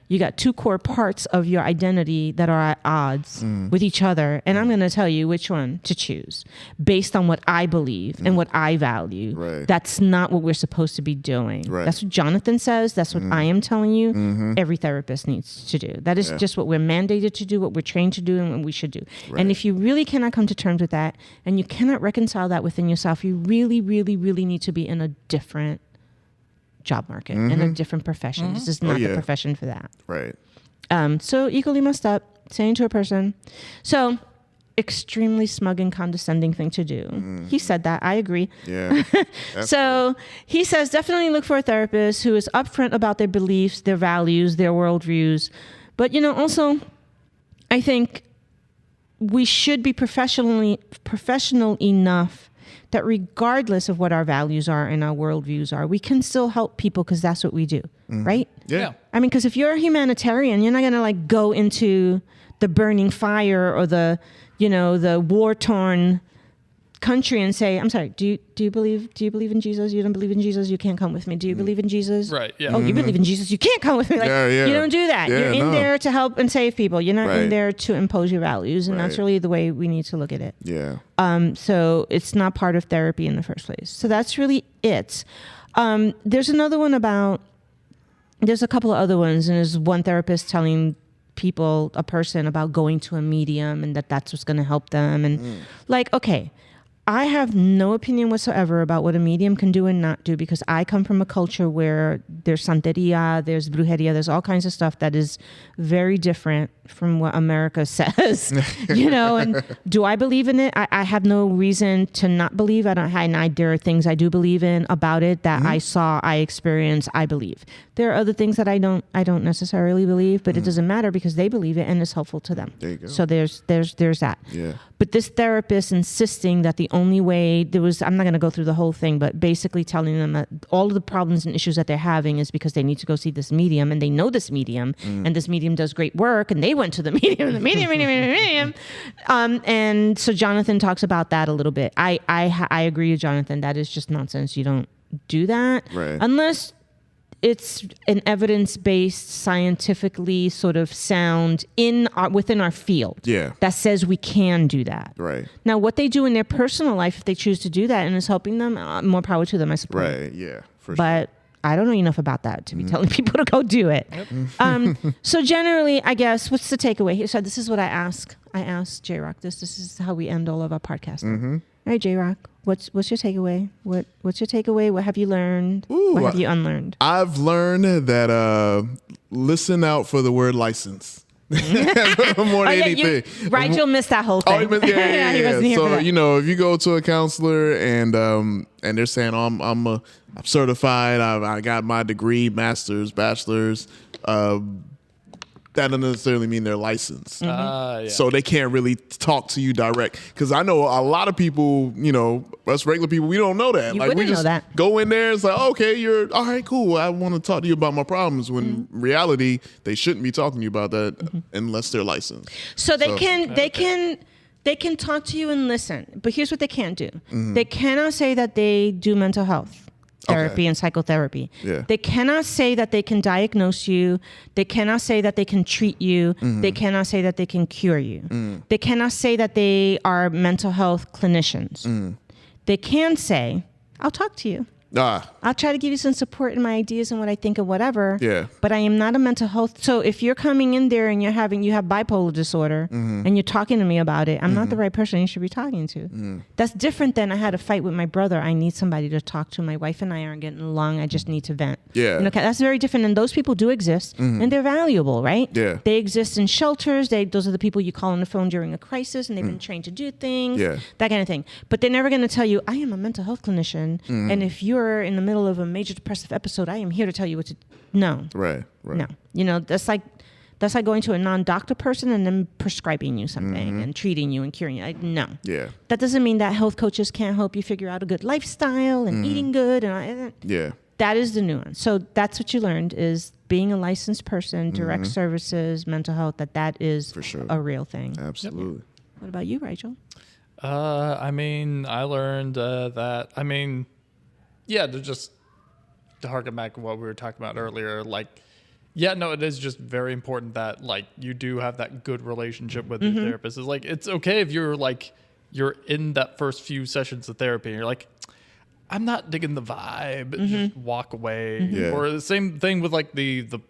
you got two core parts of your identity that are at odds with each other. And I'm going to tell you which one to choose based on what I believe and what I value. Right. That's not what we're supposed to be doing. Right. That's what Jonathan says. That's what I am telling you. Every therapist needs to do. That is just what we're mandated to do, what we're trained to do, and what we should do. Right. And if you really cannot come to terms with that and you cannot reconcile that within yourself, you really, really, really need to be in a different job market in a different profession. This is not the profession for that. Right. So equally messed up, saying to a person. So extremely smug and condescending thing to do. He said that. I agree. Yeah. So he says, definitely look for a therapist who is upfront about their beliefs, their values, their worldviews. But, also, I think we should be professional enough that regardless of what our values are and our worldviews are, we can still help people because that's what we do, right? Yeah. I mean, because if you're a humanitarian, you're not going to go into the burning fire or the war-torn country and say, I'm sorry, do you believe in Jesus? You don't believe in Jesus? You can't come with me. Do you believe in Jesus? Right, yeah. Oh, you believe in Jesus? You can't come with me. You don't do that. Yeah, you're in there to help and save people. You're not in there to impose your values. And that's really the way we need to look at it. Yeah. So it's not part of therapy in the first place. So that's really it. There's another one there's a couple of other ones. And there's one therapist telling a person about going to a medium and that's what's going to help them. And okay, I have no opinion whatsoever about what a medium can do and not do because I come from a culture where there's santeria, there's brujeria, there's all kinds of stuff that is very different from what America says, and do I believe in it? I have no reason to not believe. There are things I do believe in about it that I saw, I experienced, I believe. There are other things that I don't necessarily believe, but it doesn't matter because they believe it and it's helpful to them. There you go. So there's that. Yeah. But this therapist insisting that the only way I'm not going to go through the whole thing, but basically telling them that all of the problems and issues that they're having is because they need to go see this medium and they know this medium and this medium does great work and they went to the medium, medium. And so Jonathan talks about that a little bit. I agree with Jonathan. That is just nonsense. You don't do that unless it's an evidence-based, scientifically sort of sound within our field that says we can do that. Right. Now, what they do in their personal life, if they choose to do that and it's helping them, more power to them, I suppose. Right, yeah, for sure. But I don't know enough about that to be telling people to go do it. Yep. So generally, I guess, what's the takeaway here? So this is what I ask. I ask J-Rock this. This is how we end all of our podcasts. right, J-Rock, what's your takeaway? What's your takeaway? What have you learned? Ooh, what have you unlearned? I've learned that listen out for the word license. More than anything. Rigel missed that whole thing. Oh, he wasn't here so for that. if you go to a counselor and they're saying, "Oh, I'm certified. I got my degree, master's, bachelor's," that doesn't necessarily mean they're licensed. So they can't really talk to you direct. Because I know a lot of people, us regular people, we don't know that. You like wouldn't we just know that. go in there. It's like, okay, you're all right, cool. I want to talk to you about my problems. When in reality, they shouldn't be talking to you about that unless they're licensed. So they can talk to you and listen. But here's what they can't do. They cannot say that they do mental health therapy and psychotherapy. Yeah. They cannot say that they can diagnose you. They cannot say that they can treat you. They cannot say that they can cure you. They cannot say that they are mental health clinicians. They can say, I'll talk to you. I'll try to give you some support in my ideas and what I think of whatever. Yeah. But I am not a mental health. So if you're coming in there and you have bipolar disorder and you're talking to me about it, I'm not the right person you should be talking to. That's different than I had a fight with my brother. I need somebody to talk to. My wife and I aren't getting along. I just need to vent. Yeah. That's very different. And those people do exist and they're valuable, right? Yeah. They exist in shelters. Those are the people you call on the phone during a crisis and they've been trained to do things. Yeah. That kind of thing. But they're never going to tell you, I am a mental health clinician. And if you're in the middle of a major depressive episode, I am here to tell you what to. No. Right. No. That's like going to a non-doctor person and then prescribing you something and treating you and curing you. No. Yeah. That doesn't mean that health coaches can't help you figure out a good lifestyle and eating good and Yeah. That is the nuance. So that's what you learned is being a licensed person, direct services, mental health. That is for sure a real thing. Absolutely. What about you, Rachel? I learned that. To harken back to what we were talking about earlier, it is just very important that you do have that good relationship with your therapist. It's it's okay if you're in that first few sessions of therapy and you're like, I'm not digging the vibe, just walk away. Yeah. Or the same thing with the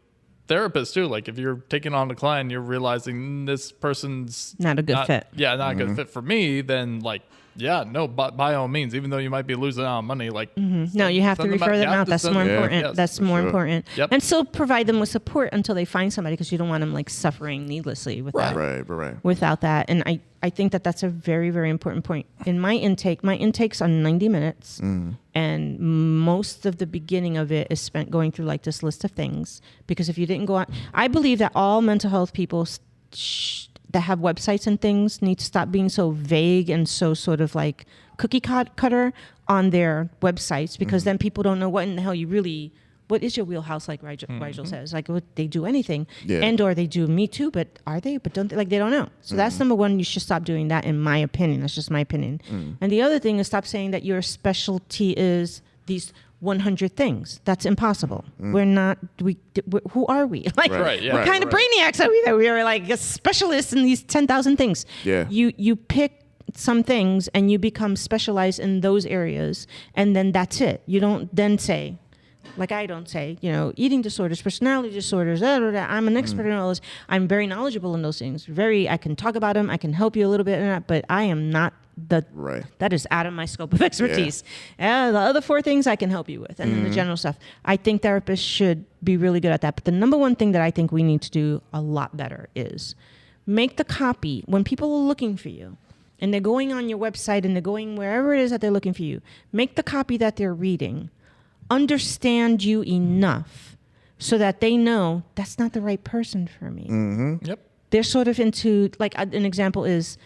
therapist too. If you're taking on a client, you're realizing this person's not a good fit. Yeah, not a good fit for me. Then by all means, even though you might be losing out on money, no, you have to refer them out. That's more important. Yes, that's more important. Yep. And still provide them with support until they find somebody because you don't want them suffering needlessly without that. And I think that's a very, very important point. In my intake's on 90 minutes. And most of the beginning of it is spent going through this list of things. Because if you didn't go on, I believe that all mental health people that have websites and things need to stop being so vague and so sort of cookie cutter on their websites because then people don't know what in the hell what is your wheelhouse, like Rigel says? They do anything, and or they do Me Too, but are they? But don't they? They don't know. So that's number one. You should stop doing that, in my opinion. That's just my opinion. And the other thing is stop saying that your specialty is these 100 things. That's impossible. We're not. Who are we? What kind of brainiacs are we that we are a specialist in these 10,000 things? Yeah. You pick some things and you become specialized in those areas, and then that's it. You don't then say. I don't say, eating disorders, personality disorders, I'm an expert in all those. I'm very knowledgeable in those things. I can talk about them. I can help you a little bit in that, but I am not that is out of my scope of expertise. The other 4 things I can help you with, and then the general stuff. I think therapists should be really good at that. But the number one thing that I think we need to do a lot better is make the copy when people are looking for you and they're going on your website and they're going wherever it is that they're looking for you, make the copy that they're reading understand you enough so that they know that's not the right person for me. Yep. They're sort of into, an example is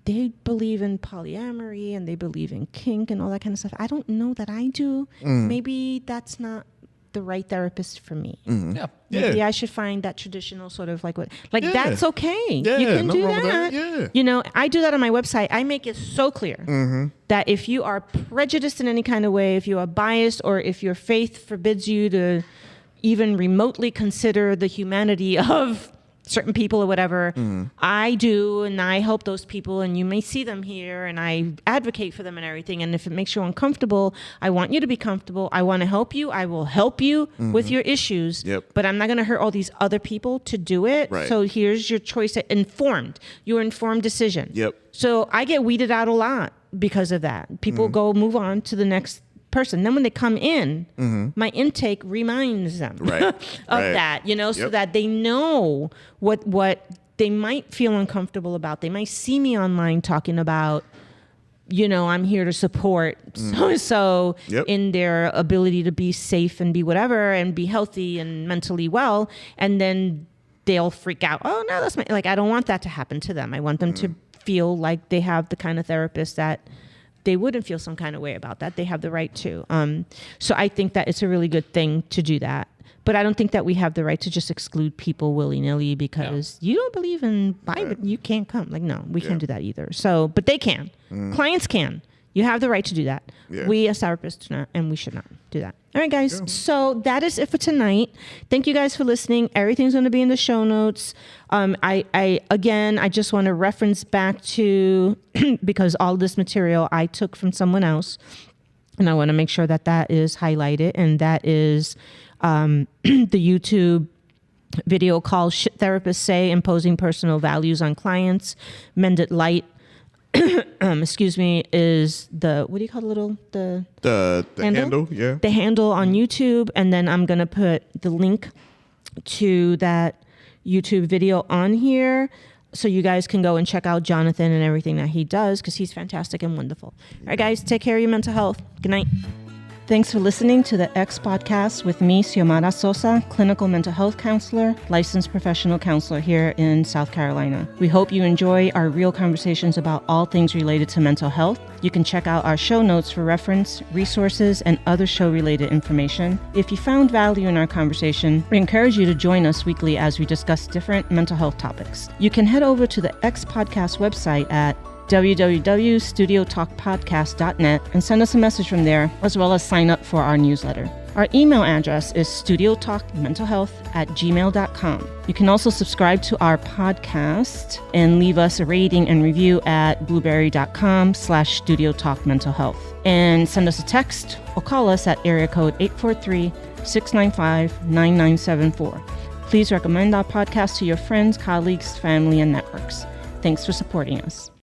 they believe in polyamory and they believe in kink and all that kind of stuff. I don't know that I do. Maybe that's not the right therapist for me. Yeah. Maybe I should find that traditional sort of that's okay. Yeah, you can do that. Yeah. I do that on my website. I make it so clear that if you are prejudiced in any kind of way, if you are biased, or if your faith forbids you to even remotely consider the humanity of certain people or whatever, I do, and I help those people, and you may see them here, and I advocate for them and everything. And if it makes you uncomfortable, I want you to be comfortable. I want to help you. I will help you with your issues, but I'm not going to hurt all these other people to do it. Right. So here's your choice, your informed decision. Yep. So I get weeded out a lot because of that. People move on to the next person. Then when they come in, my intake reminds them of that, so that they know what they might feel uncomfortable about. They might see me online talking about, I'm here to support so-and-so in their ability to be safe and be whatever and be healthy and mentally well. And then they'll freak out. Oh, no, that's I don't want that to happen to them. I want them to feel like they have the kind of therapist that they wouldn't feel some kind of way about that. They have the right to. So I think that it's a really good thing to do that. But I don't think that we have the right to just exclude people willy-nilly because you don't believe in Bible. You can't come. No, we can't do that either. So, but they can. Clients can. You have the right to do that. Yeah. We as therapists do not, and we should not do that. All right, guys. Yeah. So that is it for tonight. Thank you guys for listening. Everything's going to be in the show notes. I just want to reference back to, because all this material I took from someone else, and I want to make sure that is highlighted, and that is the YouTube video called Shit Therapists Say, Imposing Personal Values on Clients. Mended Light, is the, what do you call the handle? Yeah. The handle on YouTube. And then I'm going to put the link to that YouTube video on here so you guys can go and check out Jonathan and everything that he does, because he's fantastic and wonderful. All right, guys, take care of your mental health. Good night. Thanks for listening to the X Podcast with me, Xiomara Sosa, clinical mental health counselor, licensed professional counselor here in South Carolina. We hope you enjoy our real conversations about all things related to mental health. You can check out our show notes for reference, resources, and other show-related information. If you found value in our conversation, we encourage you to join us weekly as we discuss different mental health topics. You can head over to the X Podcast website at www.studiotalkpodcast.net and send us a message from there, as well as sign up for our newsletter. Our email address is studiotalkmentalhealth@gmail.com. You can also subscribe to our podcast and leave us a rating and review at blueberry.com/studiotalkmentalhealth. And send us a text or call us at area code 843-695-9974. Please recommend our podcast to your friends, colleagues, family, and networks. Thanks for supporting us.